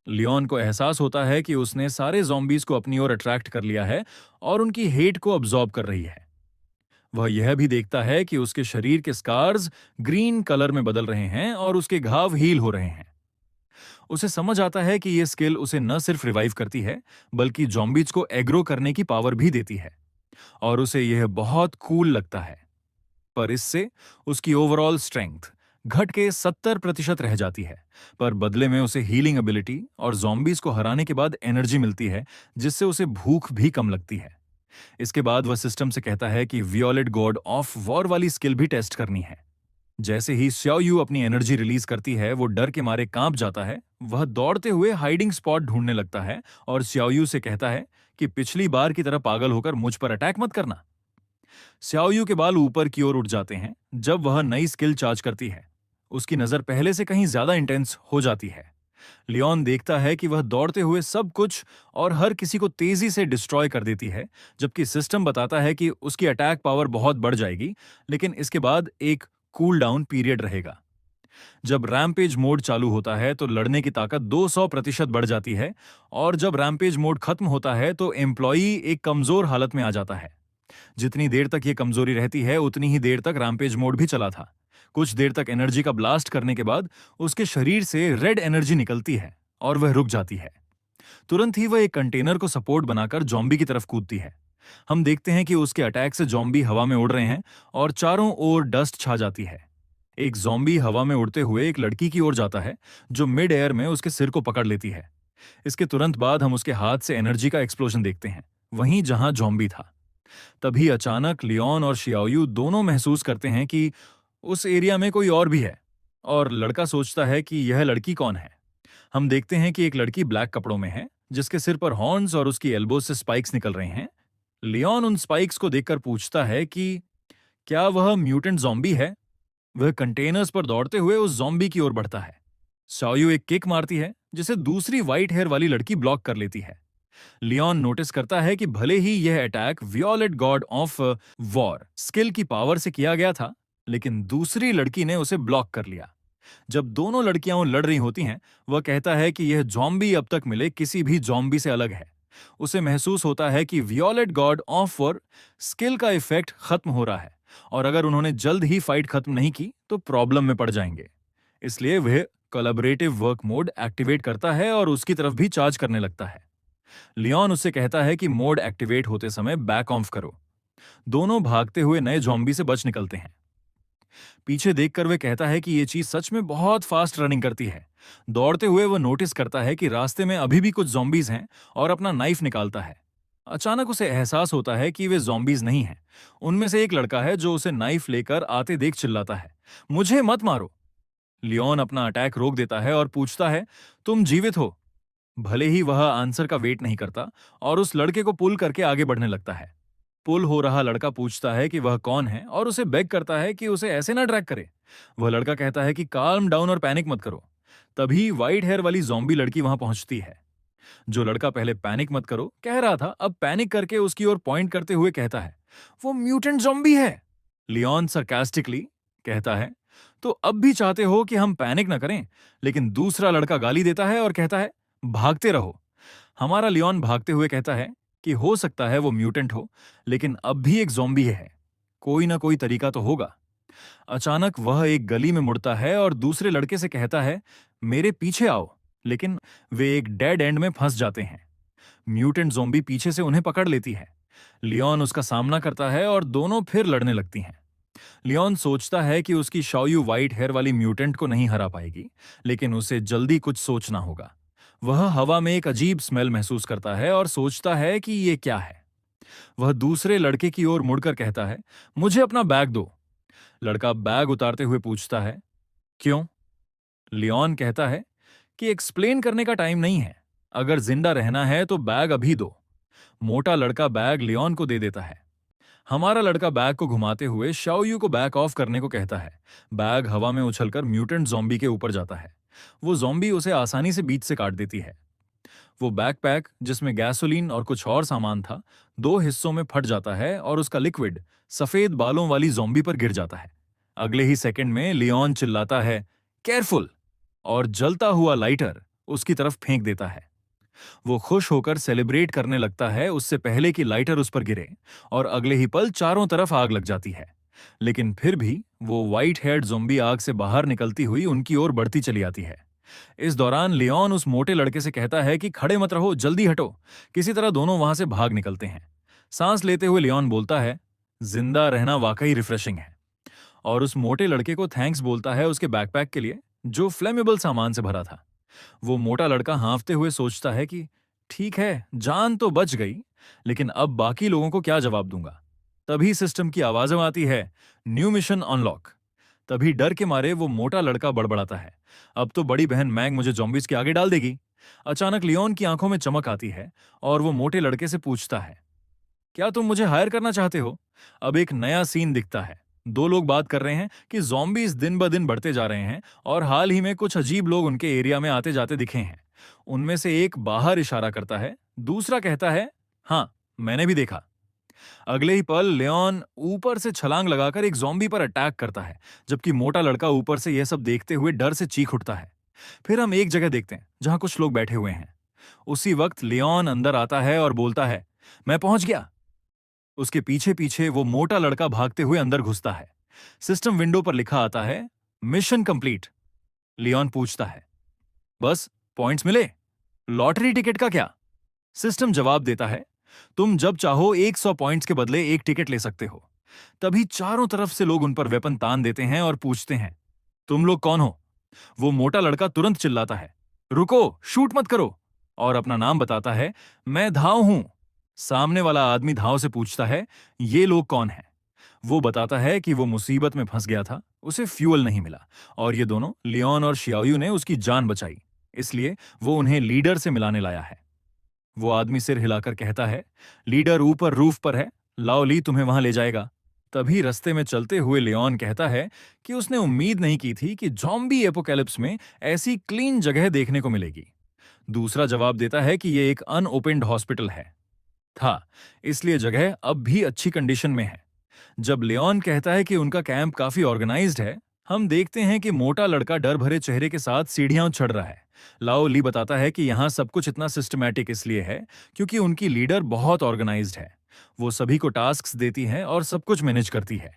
लियोन को एहसास होता है कि उसने सारे zombies को अपनी ओर अट्रैक्ट कर लिया है और उनकी हेट को अब्सॉर्ब कर रही है। वह यह भी देखता है कि उसके शरीर के स्कार्स ग्रीन कलर में बदल रहे हैं और उसके घाव हील हो रहे हैं। उसे समझ आता है कि यह स्किल उसे न सिर्फ रिवाइव करती है, बल्कि zombies को एग्रो करने की पावर भी देती है और उसे यह बहुत कूल लगता है। पर इससे उसकी ओवरऑल स्ट्रेंथ घट के 70% रह जाती है, पर बदले में उसे हीलिंग एबिलिटी और zombies को हराने के बाद एनर्जी मिलती है, जिससे उसे भूख भी कम लगती है। इसके बाद वह सिस्टम से कहता है कि वियोलेट गॉड ऑफ वॉर वाली स्किल भी टेस्ट करनी है। जैसे ही स्याओयू अपनी एनर्जी रिलीज करती है, वो डर के मारे कांप जाता है। वह दौड़ते हुए हाइडिंग स्पॉट ढूंढने लगता है और स्याओयू से कहता है कि पिछली बार की तरह पागल होकर मुझ पर अटैक मत करना। स्याओयू के बाल ऊपर की ओर उठ जाते हैं जब वह नई स्किल चार्ज करती है। उसकी नजर पहले से कहीं ज्यादा इंटेंस हो जाती है। लियोन देखता है कि वह दौड़ते हुए सब कुछ और हर किसी को तेजी से डिस्ट्रॉय कर देती है, जबकि सिस्टम बताता है कि उसकी अटैक पावर बहुत बढ़ जाएगी, लेकिन इसके बाद एक कूल डाउन पीरियड रहेगा। जब रैम्पेज मोड चालू होता है तो लड़ने की ताकत 200% बढ़ जाती है और जब रैम्पेज मोड खत्म होता है तो एम्प्लॉई एक कमजोर हालत में आ जाता है। जितनी देर तक ये कमजोरी रहती है उतनी ही देर तक रैम्पेज मोड भी चला था। कुछ देर तक एनर्जी का ब्लास्ट करने के बाद उसके शरीर से रेड एनर्जी निकलती है और वह रुक जाती है। तुरंत ही वह एक कंटेनर को सपोर्ट बनाकर जॉम्बी की तरफ कूदती है। हम देखते हैं कि उसके अटैक से जॉम्बी हवा में उड़ रहे हैं और चारों ओर डस्ट छा जाती है। एक जॉम्बी हवा में उड़ते हुए एक लड़की की ओर जाता है जो मिड एयर में उसके सिर को पकड़ लेती है। इसके तुरंत बाद हम उसके हाथ से एनर्जी का एक्सप्लोजन देखते हैं, वहीं जहां जॉम्बी था। तभी अचानक लियोन और शियाओयू दोनों महसूस करते हैं कि उस एरिया में कोई और भी है और लड़का सोचता है कि यह लड़की कौन है। हम देखते हैं कि एक लड़की ब्लैक कपड़ों में है, जिसके सिर पर हॉर्न्स और उसकी एल्बो से स्पाइक्स निकल रहे हैं। लियोन उन स्पाइक्स को देखकर पूछता है कि क्या वह म्यूटेंट ज़ॉम्बी है। वह कंटेनर्स पर दौड़ते हुए उस ज़ॉम्बी की ओर बढ़ता है। शाओयू एक किक मारती है जिसे दूसरी व्हाइट हेयर वाली लड़की ब्लॉक कर लेती है। लियोन नोटिस करता है कि भले ही यह attack violet god of war skill की पावर से किया गया था, लेकिन दूसरी लड़की ने उसे ब्लॉक कर लिया। जब दोनों लड़कियां लड़ रही होती हैं, वह कहता है कि यह जॉम्बी अब तक मिले किसी भी जॉम्बी से अलग है। उसे महसूस होता है कि violet god of war skill का इफेक्ट खत्म हो रहा है और अगर उन्होंने जल्द ही फाइट खत्म नहीं की तो प्रॉब्लम में पड़ जाएंगे। इसलिए वह कोलैबोरेटिव वर्क मोड एक्टिवेट करता है और उसकी तरफ भी चार्ज करने लगता है। लियोन उससे कहता है कि मोड एक्टिवेट होते समय बैक ऑफ करो। दोनों भागते हुए नए जॉम्बी से बच निकलते हैं। पीछे देखकर वह कहता है कि यह चीज सच में बहुत फास्ट रनिंग करती है। दौड़ते हुए वह नोटिस करता है कि रास्ते में अभी भी कुछ ज़ॉम्बीज हैं और अपना नाइफ निकालता है। अचानक उसे एहसास होता है कि वे ज़ॉम्बीज नहीं हैं। उनमें से एक लड़का है जो उसे नाइफ लेकर आते देख चिल्लाता है, मुझे मत मारो। लियोन अपना अटैक रोक देता है और पूछता है, तुम जीवित हो। भले ही वह आंसर का वेट नहीं करता और उस लड़के को पुल करके आगे बढ़ने लगता है। पुल हो रहा लड़का पूछता है कि वह कौन है और उसे बेग करता है कि उसे ऐसे ना ट्रैक करे। वह लड़का कहता है कि काल्म डाउन और पैनिक मत करो। तभी व्हाइट हेयर वाली ज़ॉम्बी लड़की वहां पहुंचती है। जो लड़का पहले पैनिक मत करो कह रहा था, अब पैनिक करके उसकी ओर पॉइंट करते हुए कहता है, वो म्यूटेंट ज़ॉम्बी है। लियोन सरकास्टिकली कहता है, तो अब भी चाहते हो कि हम पैनिक ना करें। लेकिन दूसरा लड़का गाली देता है और कहता है, भागते रहो। हमारा लियोन भागते हुए कहता है कि हो सकता है वो म्यूटेंट हो, लेकिन अब भी एक ज़ॉम्बी है, कोई ना कोई तरीका तो होगा। अचानक वह एक गली में मुड़ता है और दूसरे लड़के से कहता है, मेरे पीछे आओ, लेकिन वे एक डेड एंड में फंस जाते हैं। म्यूटेंट ज़ॉम्बी पीछे से उन्हें पकड़ लेती है। लियोन उसका सामना करता है और दोनों फिर लड़ने लगती हैं। लियोन सोचता है कि उसकी शाओयू व्हाइट हेयर वाली म्यूटेंट को नहीं हरा पाएगी, लेकिन उसे जल्दी कुछ सोचना होगा। वह हवा में एक अजीब स्मेल महसूस करता है और सोचता है कि ये क्या है। वह दूसरे लड़के की ओर मुड़कर कहता है, मुझे अपना बैग दो। लड़का बैग उतारते हुए पूछता है, क्यों? लियोन कहता है कि एक्सप्लेन करने का टाइम नहीं है। अगर जिंदा रहना है तो बैग अभी दो। मोटा लड़का बैग लियोन को दे देता है। हमारा लड़का बैग को घुमाते हुए शाओयू को बैक ऑफ करने को कहता है। बैग हवा में उछलकर म्यूटेंट ज़ॉम्बी के ऊपर जाता है। वो ज़ॉम्बी उसे आसानी से बीच से काट देती है। वो बैकपैक जिसमें गैसोलीन और कुछ और सामान था, दो हिस्सों में फट जाता है और उसका लिक्विड सफेद बालों वाली ज़ॉम्बी पर गिर जाता है। अगले ही सेकंड में लियोन चिल्लाता है, केयरफुल, और जलता हुआ लाइटर उसकी तरफ फेंक देता है। वो खुश होकर सेलिब्रेट करने लगता है उससे पहले कि लाइटर उस पर गिरे, और अगले ही पल चारों तरफ आग लग जाती है। लेकिन फिर भी वो व्हाइट हेयर्ड ज़ॉम्बी आग से बाहर निकलती हुई उनकी ओर बढ़ती चली आती है। इस दौरान लियोन उस मोटे लड़के से कहता है कि खड़े मत रहो, जल्दी हटो। किसी तरह दोनों वहां से भाग निकलते हैं। सांस लेते हुए लियोन बोलता है, जिंदा रहना वाकई रिफ्रेशिंग है, और उस मोटे लड़के को थैंक्स बोलता है उसके बैकपैक के लिए जो फ्लेमेबल सामान से भरा था। वो मोटा लड़का हांफते हुए सोचता है कि ठीक है, जान तो बच गई, लेकिन अब बाकी लोगों को क्या जवाब दूंगा। तभी सिस्टम की आवाज आती है, न्यू मिशन अनलॉक। तभी डर के मारे वो मोटा लड़का बड़बड़ाता है, अब तो बड़ी बहन मैग मुझे जॉम्बीज के आगे डाल देगी। अचानक लियोन की आंखों में चमक आती है और वो मोटे लड़के से पूछता है, क्या तुम मुझे हायर करना चाहते हो? अब एक नया सीन दिखता है। दो लोग बात कर रहे हैं कि ज़ॉम्बीज दिन ब दिन बढ़ते जा रहे हैं और हाल ही में कुछ अजीब लोग उनके एरिया में आते जाते दिखे हैं। उनमें से एक बाहर इशारा करता है, दूसरा कहता है, हाँ, मैंने भी देखा। अगले ही पल लियोन ऊपर से छलांग लगाकर एक ज़ॉम्बी पर अटैक करता है, जबकि मोटा लड़का ऊपर से यह सब देखते हुए डर से चीख उठता है। फिर हम एक जगह देखते हैं जहां कुछ लोग बैठे हुए हैं। उसी वक्त लियोन अंदर आता है और बोलता है, मैं पहुंच गया। उसके पीछे पीछे वो मोटा लड़का भागते हुए अंदर घुसता है। सिस्टम विंडो पर लिखा आता है, मिशन कंप्लीट। लियोन पूछता है, बस पॉइंट्स मिले? लॉटरी टिकट का क्या? सिस्टम जवाब देता है, तुम जब चाहो 100 पॉइंट्स के बदले एक टिकट ले सकते हो। तभी चारों तरफ से लोग उन पर वेपन तान देते हैं और पूछते हैं, तुम लोग कौन हो? वो मोटा लड़का तुरंत चिल्लाता है, रुको, शूट मत करो, और अपना नाम बताता है, मैं धाव हूं। सामने वाला आदमी धाव से पूछता है, ये लोग कौन हैं? वो बताता है कि वो मुसीबत में फंस गया था, उसे फ्यूल नहीं मिला, और ये दोनों लियोन और शियाओयू ने उसकी जान बचाई, इसलिए वो उन्हें लीडर से मिलाने लाया है। वो आदमी सिर हिलाकर कहता है, लीडर ऊपर रूफ पर है, लाओ ली तुम्हें वहां ले जाएगा। तभी रास्ते में चलते हुए लियोन कहता है कि उसने उम्मीद नहीं की थी कि ज़ॉम्बी एपोकैलिप्स में ऐसी क्लीन जगह देखने को मिलेगी। दूसरा जवाब देता है कि यह एक अनओपेंड हॉस्पिटल है था, इसलिए जगह अब भी अच्छी कंडीशन में है। जब लियोन कहता है कि उनका कैंप काफी ऑर्गेनाइज्ड है, हम देखते हैं कि मोटा लड़का डर भरे चेहरे के साथ सीढ़ियां चढ़ रहा है। लाओ ली बताता है कि यहाँ सब कुछ इतना सिस्टमैटिक इसलिए है क्योंकि उनकी लीडर बहुत ऑर्गेनाइज्ड है। वो सभी को टास्क्स देती है और सब कुछ मैनेज करती है।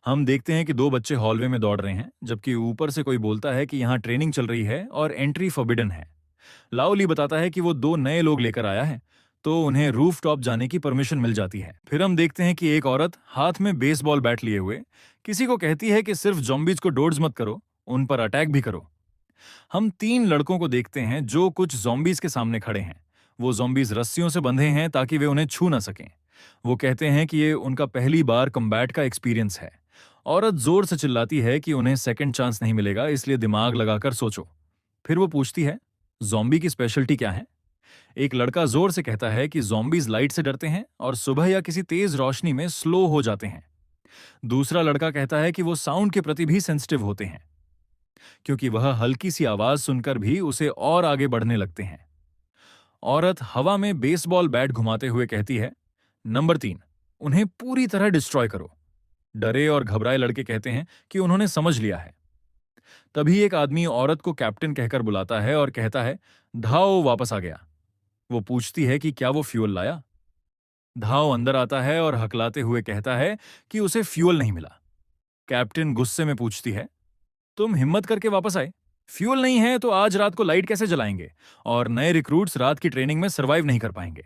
हम देखते हैं कि दो बच्चे हॉलवे में दौड़ रहे हैं, जबकि ऊपर से कोई बोलता है कि यहाँ ट्रेनिंग चल रही है और एंट्री फॉरबिडन है। लाओली बताता है कि वो दो नए लोग लेकर आया है, तो उन्हें रूफ टॉप जाने की परमिशन मिल जाती है। फिर हम देखते हैं कि एक औरत हाथ में बेसबॉल बैट लिए हुए किसी को कहती है कि सिर्फ ज़ॉम्बीज को डोड्स मत करो, उन पर अटैक भी करो। हम तीन लड़कों को देखते हैं जो कुछ ज़ॉम्बीज के सामने खड़े हैं। वो ज़ॉम्बीज रस्सियों से बंधे हैं ताकि वे उन्हें छू ना सकें। वो कहते हैं कि ये उनका पहली बार कम्बैट का एक्सपीरियंस है। औरत जोर से चिल्लाती है कि उन्हें सेकंड चांस नहीं मिलेगा, इसलिए दिमाग लगाकर सोचो। फिर वो पूछती है, ज़ॉम्बी की स्पेशलिटी क्या है? एक लड़का जोर से कहता है कि ज़ॉम्बीज लाइट से डरते हैं और सुबह या किसी तेज रोशनी में स्लो हो जाते हैं। दूसरा लड़का कहता है कि वो साउंड के प्रति भी सेंसिटिव होते हैं, क्योंकि वह हल्की सी आवाज सुनकर भी उसे और आगे बढ़ने लगते हैं। औरत हवा में बेसबॉल बैट घुमाते हुए कहती है, नंबर 3, उन्हें पूरी तरह डिस्ट्रॉय करो। डरे और घबराए लड़के कहते हैं कि उन्होंने समझ लिया है। तभी एक आदमी औरत को कैप्टन कहकर बुलाता है और कहता है, धाओ वापस आ गया। वो पूछती है कि क्या वो फ्यूल लाया? धाओ अंदर आता है और हकलाते हुए कहता है कि उसे फ्यूल नहीं मिला। कैप्टन गुस्से में पूछती है, तुम हिम्मत करके वापस आए? फ्यूल नहीं है तो आज रात को लाइट कैसे जलाएंगे, और नए रिक्रूट्स रात की ट्रेनिंग में सरवाइव नहीं कर पाएंगे।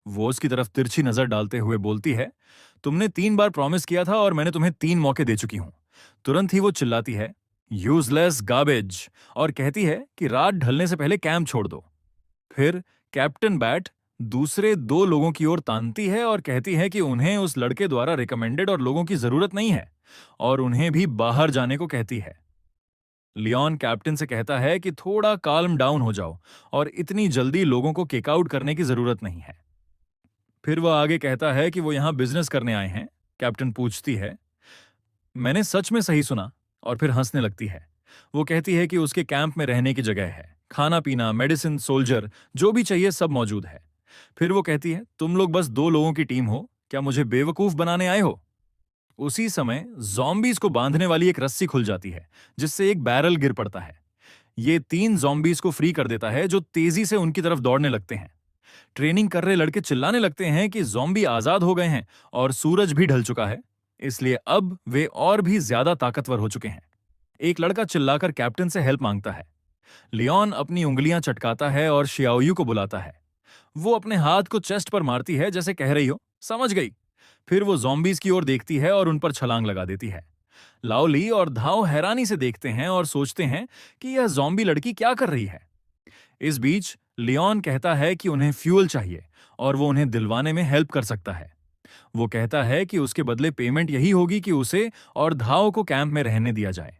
वो उसकी तरफ तिरछी नजर डालते हुए बोलती है, तुमने 3 बार प्रॉमिस किया था और मैंने तुम्हें 3 मौके दे चुकी हूं। तुरंत ही वो चिल्लाती है, यूजलेस गार्बेज, और कहती है कि रात ढलने से पहले कैंप छोड़ दो। फिर कैप्टन बैट दूसरे 2 लोगों की ओर तानती है और कहती है कि उन्हें उस लड़के द्वारा रिकमेंडेड और लोगों की जरूरत नहीं है, और उन्हें भी बाहर जाने को कहती है। लियोन कैप्टन से कहता है कि थोड़ा काल्म डाउन हो जाओ और इतनी जल्दी लोगों को किक आउट करने की जरूरत नहीं है। फिर वह आगे कहता है कि वो यहां बिजनेस करने आए हैं। कैप्टन पूछती है, मैंने सच में सही सुना? और फिर हंसने लगती है। वो कहती है कि उसके कैंप में रहने की जगह है, खाना पीना, मेडिसिन, सोल्जर, जो भी चाहिए सब मौजूद है। फिर वो कहती है, तुम लोग बस 2 लोगों की टीम हो, क्या मुझे बेवकूफ बनाने आए हो? उसी समय जॉम्बीज को बांधने वाली एक रस्सी खुल जाती है, जिससे एक बैरल गिर पड़ता है। ये 3 जॉम्बीज को फ्री कर देता है, जो तेजी से उनकी तरफ दौड़ने लगते हैं। ट्रेनिंग कर रहे लड़के चिल्लाने लगते हैं कि जॉम्बी आजाद हो गए हैं और सूरज भी ढल चुका है, इसलिए अब वे और भी ज्यादा ताकतवर हो चुके हैं। एक लड़का चिल्लाकर कैप्टन से हेल्प मांगता है। लियोन अपनी उंगलियां चटकाता है और शियाओयू को बुलाता है। वो अपने हाथ को चेस्ट पर मारती है, जैसे कह रही हो, समझ गई। फिर वो जॉम्बीज की ओर देखती है और उन पर छलांग लगा देती है। लाओली और धाओ हैरानी से देखते हैं और सोचते हैं कि यह जॉम्बी लड़की क्या कर रही है। इस बीच लियोन कहता है कि उन्हें फ्यूल चाहिए और वो उन्हें दिलवाने में हेल्प कर सकता है। वो कहता है कि उसके बदले पेमेंट यही होगी कि उसे और धाओ को कैंप में रहने दिया जाए।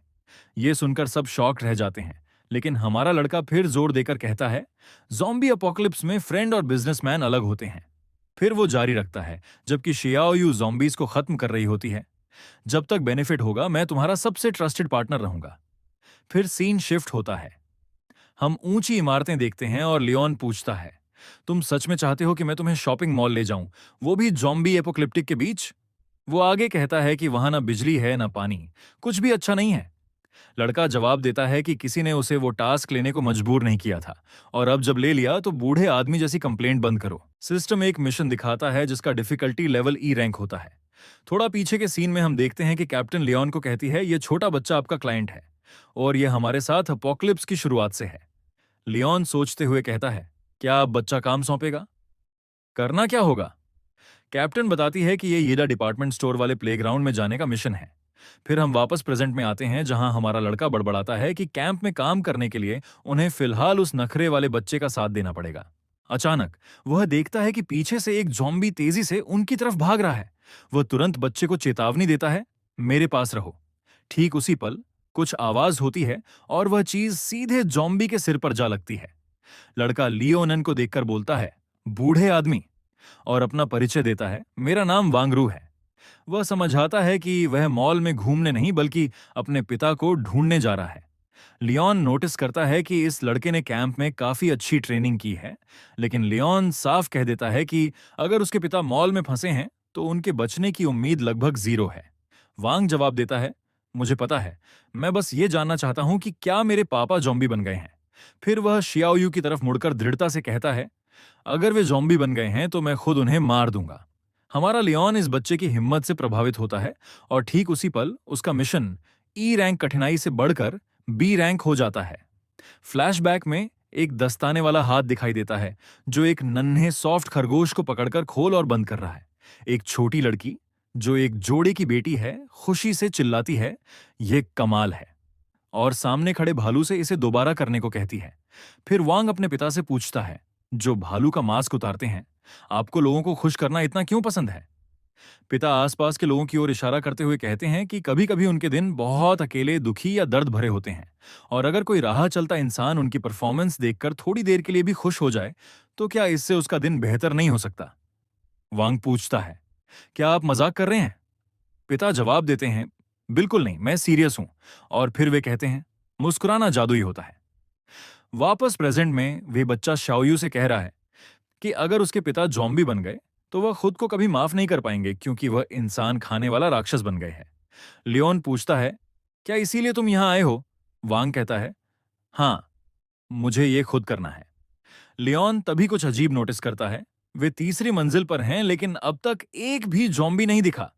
ये सुनकर सब शॉक्ड रह जाते हैं, लेकिन हमारा लड़का फिर जोर देकर कहता है, ज़ॉम्बी अपोकलिप्स में फ्रेंड और बिजनेसमैन अलग होते हैं। फिर वो जारी रखता है, जबकि शियाओयू ज़ॉम्बीज को खत्म कर रही होती है, जब तक बेनिफिट होगा मैं तुम्हारा सबसे ट्रस्टेड पार्टनर रहूंगा। फिर सीन शिफ्ट होता है। हम ऊंची इमारतें देखते हैं और लियोन पूछता है, तुम सच में चाहते हो कि मैं तुम्हें शॉपिंग मॉल ले जाऊं, वो भी ज़ॉम्बी एपोकलिप्टिक के बीच? वो आगे कहता है कि वहां ना बिजली है ना पानी, कुछ भी अच्छा नहीं है। लड़का जवाब देता है कि किसी ने उसे वो टास्क लेने को मजबूर नहीं किया था, और अब जब ले लिया तो बूढ़े आदमी जैसी कंप्लेंट बंद करो। सिस्टम एक मिशन दिखाता है जिसका डिफिकल्टी लेवल ई रैंक होता है। थोड़ा पीछे के सीन में हम देखते हैं कि कैप्टन लियोन को कहती है, ये छोटा बच्चा आपका क्लाइंट है और ये हमारे साथ अपोकलिप्स की शुरुआत से है। लियोन सोचते हुए कहता है, क्या अब बच्चा काम सौंपेगा? करना क्या होगा? कैप्टन बताती है कि ये येडा डिपार्टमेंट स्टोर वाले प्लेग्राउंड में जाने का मिशन है। फिर हम वापस प्रेजेंट में आते हैं, जहां हमारा लड़का बड़बड़ाता है कि कैंप में काम करने के लिए उन्हें फिलहाल उस नखरे वाले बच्चे का साथ देना पड़ेगा। अचानक वह देखता है कि पीछे से एक ज़ॉम्बी तेजी से उनकी तरफ भाग रहा है। वह तुरंत बच्चे को चेतावनी देता है, मेरे पास रहो। ठीक उसी पल कुछ आवाज होती है और वह चीज सीधे ज़ॉम्बी के सिर पर जा लगती है। लड़का लियोनन को देखकर बोलता है, बूढ़े आदमी, और अपना परिचय देता है, मेरा नाम वांगरू है। वह समझाता है कि वह मॉल में घूमने नहीं बल्कि अपने पिता को ढूंढने जा रहा है। लियोन नोटिस करता है कि इस लड़के ने कैंप में काफी अच्छी ट्रेनिंग की है, लेकिन लियोन साफ कह देता है कि अगर उसके पिता मॉल में फंसे हैं तो उनके बचने की उम्मीद लगभग 0 है। वांग जवाब देता है, मुझे पता है, मैं बस ये जानना चाहता हूं कि क्या मेरे पापा ज़ॉम्बी बन गए हैं। फिर वह शियाओयू की तरफ मुड़कर दृढ़ता से कहता है, अगर वे ज़ॉम्बी बन गए हैं तो मैं खुद उन्हें मार दूंगा। हमारा लियोन इस बच्चे की हिम्मत से प्रभावित होता है और ठीक उसी पल उसका मिशन ई रैंक कठिनाई से बढ़कर बी रैंक हो जाता है। फ्लैशबैक में एक दस्ताने वाला हाथ दिखाई देता है, जो एक नन्हे सॉफ्ट खरगोश को पकड़कर खोल और बंद कर रहा है। एक छोटी लड़की, जो एक जोड़े की बेटी है, खुशी से चिल्लाती है, यह कमाल है, और सामने खड़े भालू से इसे दोबारा करने को कहती है। फिर वांग अपने पिता से पूछता है, जो भालू का मास्क उतारते हैं, आपको लोगों को खुश करना इतना क्यों पसंद है? पिता आसपास के लोगों की ओर इशारा करते हुए कहते हैं कि कभी कभी उनके दिन बहुत अकेले, दुखी या दर्द भरे होते हैं, और अगर कोई राह चलता इंसान उनकी परफॉर्मेंस देखकर थोड़ी देर के लिए भी खुश हो जाए तो क्या इससे उसका दिन बेहतर नहीं हो सकता? वांग पूछता है, क्या आप मजाक कर रहे हैं? पिता जवाब देते हैं, बिल्कुल नहीं, मैं सीरियस हूं। और फिर वे कहते हैं, मुस्कुराना जादुई होता है। वापस प्रेजेंट में वे बच्चा शाओयू से कह रहा है कि अगर उसके पिता ज़ॉम्बी बन गए तो वह खुद को कभी माफ नहीं कर पाएंगे, क्योंकि वह इंसान खाने वाला राक्षस बन गए हैं। लियोन पूछता है, क्या इसीलिए तुम यहां आए हो? वांग कहता है, हां, मुझे ये खुद करना है। लियोन तभी कुछ अजीब नोटिस करता है। वे तीसरी मंजिल पर हैं, लेकिन अब तक एक भी ज़ॉम्बी नहीं दिखा।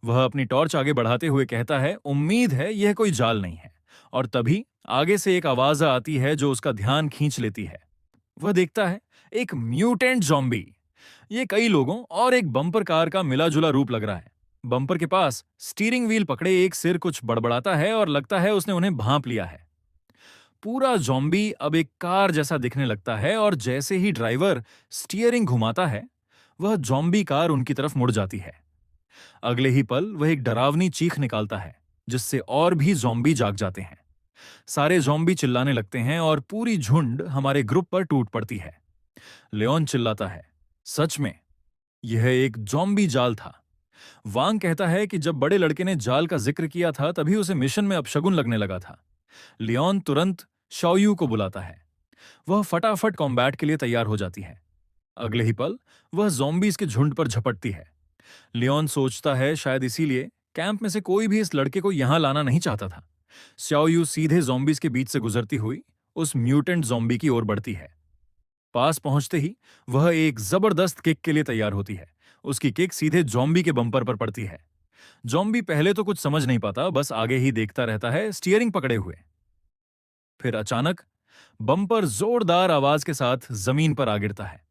वह अपनी टॉर्च आगे बढ़ाते हुए कहता है, उम्मीद है यह कोई जाल नहीं है। और तभी आगे से एक आवाज आती है जो उसका ध्यान खींच लेती है। वह देखता है, एक म्यूटेंट ज़ॉम्बी। ये कई लोगों और एक बम्पर कार का मिला जुला रूप लग रहा है। बम्पर के पास स्टीयरिंग व्हील पकड़े एक सिर कुछ बड़बड़ाता है और लगता है उसने उन्हें भांप लिया है। पूरा जॉम्बी अब एक कार जैसा दिखने लगता है और जैसे ही ड्राइवर स्टीयरिंग घुमाता है, वह जॉम्बी कार उनकी तरफ मुड़ जाती है। अगले ही पल वह एक डरावनी चीख निकालता है, जिससे और भी जॉम्बी जाग जाते हैं। सारे जॉम्बी चिल्लाने लगते हैं और पूरी झुंड हमारे ग्रुप पर टूट पड़ती है। लियोन चिल्लाता है, सच में यह एक जॉम्बी जाल था। वांग कहता है कि जब बड़े लड़के ने जाल का जिक्र किया था तभी उसे मिशन में अपशगुन लगने लगा था। लियोन तुरंत शाओयू को बुलाता है। वह फटाफट कॉम्बैट के लिए तैयार हो जाती है। अगले ही पल वह ज़ॉम्बीज़ के झुंड पर झपटती है। लियोन सोचता है शायद इसीलिए कैंप में से कोई भी इस लड़के को यहां लाना नहीं चाहता था। शाओयू सीधे ज़ॉम्बीज़ के बीच से गुजरती हुई उस म्यूटेंट ज़ॉम्बी की ओर बढ़ती है। पास पहुंचते ही वह एक जबरदस्त किक के लिए तैयार होती है। उसकी किक सीधे ज़ॉम्बी के बम्पर पर पड़ती है। ज़ॉम्बी पहले तो कुछ समझ नहीं पाता, बस आगे ही देखता रहता है स्टीयरिंग पकड़े हुए। फिर अचानक बम्पर जोरदार आवाज के साथ जमीन पर आ गिरता है।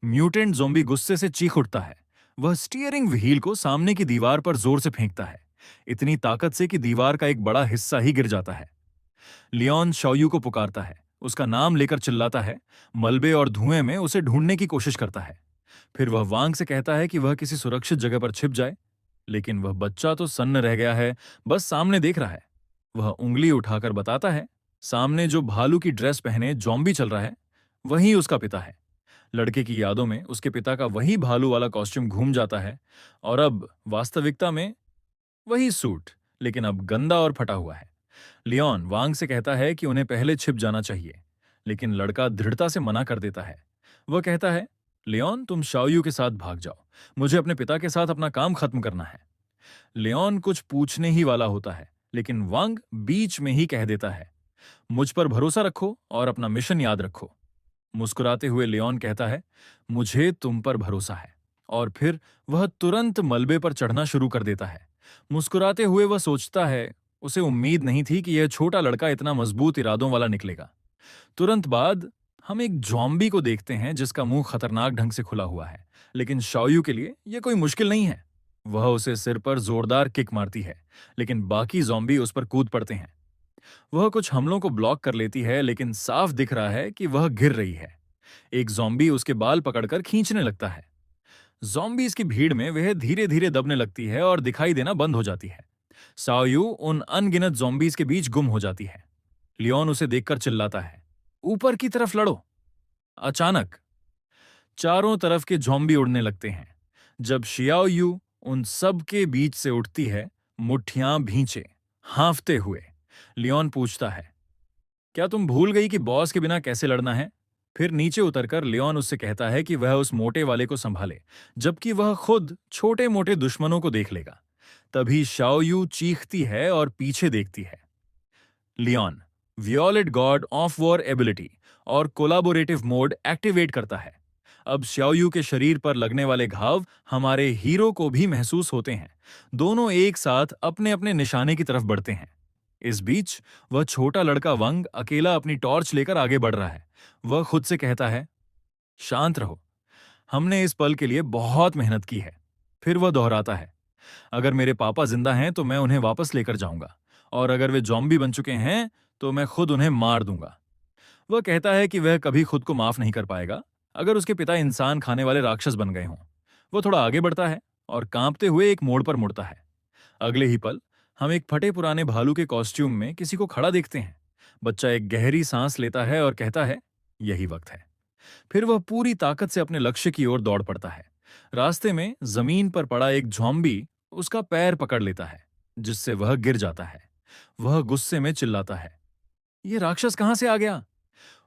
म्यूटेंट ज़ॉम्बी गुस्से से चीख उठता है। वह स्टीयरिंग व्हील को सामने की दीवार पर जोर से फेंकता है, इतनी ताकत से कि दीवार का एक बड़ा हिस्सा ही गिर जाता है। लियोन शाओयू को पुकारता है, उसका नाम लेकर चिल्लाता है, मलबे और धुएं में उसे ढूंढने की कोशिश करता है। फिर वह वांग से कहता है कि वह किसी सुरक्षित जगह पर छिप जाए, लेकिन वह बच्चा तो सन्न रह गया है, बस सामने देख रहा है। वह उंगली उठाकर बताता है, सामने जो भालू की ड्रेस पहने जॉम्बी चल रहा है, वही उसका पिता है। लड़के की यादों में उसके पिता का वही भालू वाला कॉस्ट्यूम घूम जाता है और अब वास्तविकता में वही सूट, लेकिन अब गंदा और फटा हुआ है। लियोन वांग से कहता है कि उन्हें पहले छिप जाना चाहिए, लेकिन लड़का दृढ़ता से मना कर देता है। वह कहता है, लियोन तुम शाओयू के साथ भाग जाओ, मुझे अपने पिता के साथ अपना काम खत्म करना है। लियोन कुछ पूछने ही वाला होता है, लेकिन वांग बीच में ही कह देता है, मुझ पर भरोसा रखो और अपना मिशन याद रखो। मुस्कुराते हुए लियोन कहता है, मुझे तुम पर भरोसा है, और फिर वह तुरंत मलबे पर चढ़ना शुरू कर देता है। मुस्कुराते हुए वह सोचता है, उसे उम्मीद नहीं थी कि यह छोटा लड़का इतना मजबूत इरादों वाला निकलेगा। तुरंत बाद हम एक जॉम्बी को देखते हैं जिसका मुंह खतरनाक ढंग से खुला हुआ है, लेकिन शाओयू के लिए यह कोई मुश्किल नहीं है। वह उसे सिर पर जोरदार किक मारती है, लेकिन बाकी जॉम्बी उस पर कूद पड़ते हैं। वह कुछ हमलों को ब्लॉक कर लेती है, लेकिन साफ दिख रहा है कि वह गिर रही है। एक जॉम्बी उसके बाल पकड़कर खींचने लगता है। जॉम्बीज की भीड़ में वह धीरे धीरे दबने लगती है और दिखाई देना बंद हो जाती है। साओयू उन अनगिनत जॉम्बीज के बीच गुम हो जाती है। लियोन उसे देखकर चिल्लाता है, ऊपर की तरफ लड़ो। अचानक चारों तरफ के जॉम्बी उड़ने लगते हैं। जब शियाओ यू उन सब के बीच से उठती है, मुट्ठियां भींचे, हांफते हुए, लियोन पूछता है, क्या तुम भूल गई कि बॉस के बिना कैसे लड़ना है? फिर नीचे उतरकर लियोन उससे कहता है कि वह उस मोटे वाले को संभाले, जबकि वह खुद छोटे मोटे दुश्मनों को देख लेगा। तभी शाओयू चीखती है और पीछे देखती है। Leon violet god of war ability और कोलाबोरेटिव मोड एक्टिवेट करता है। अब शाओयू के शरीर पर लगने वाले घाव हमारे हीरो को भी महसूस होते हैं। दोनों एक साथ अपने अपने निशाने की तरफ बढ़ते हैं। इस बीच वह छोटा लड़का वंग अकेला अपनी टॉर्च लेकर आगे बढ़ रहा है। वह खुद से कहता है, शांत रहो, हमने इस पल के लिए बहुत मेहनत की है। फिर वह दोहराता है, अगर मेरे पापा जिंदा हैं तो मैं उन्हें वापस लेकर जाऊंगा, और अगर वे जॉम्बी बन चुके हैं तो मैं खुद उन्हें मार दूंगा। वह कहता है कि वह कभी खुद को माफ नहीं कर पाएगा अगर उसके पिता इंसान खाने वाले राक्षस बन गए हों। वो थोड़ा आगे बढ़ता है और कांपते हुए एक मोड़ पर मुड़ता है। अगले ही पल हम एक फटे पुराने भालू के कॉस्ट्यूम में किसी को खड़ा देखते हैं। बच्चा एक गहरी सांस लेता है और कहता है, यही वक्त है। फिर वह पूरी ताकत से अपने लक्ष्य की ओर दौड़ पड़ता है। रास्ते में जमीन पर पड़ा एक ज़ॉम्बी उसका पैर पकड़ लेता है, जिससे वह गिर जाता है। वह गुस्से में चिल्लाता है, यह राक्षस कहां से आ गया?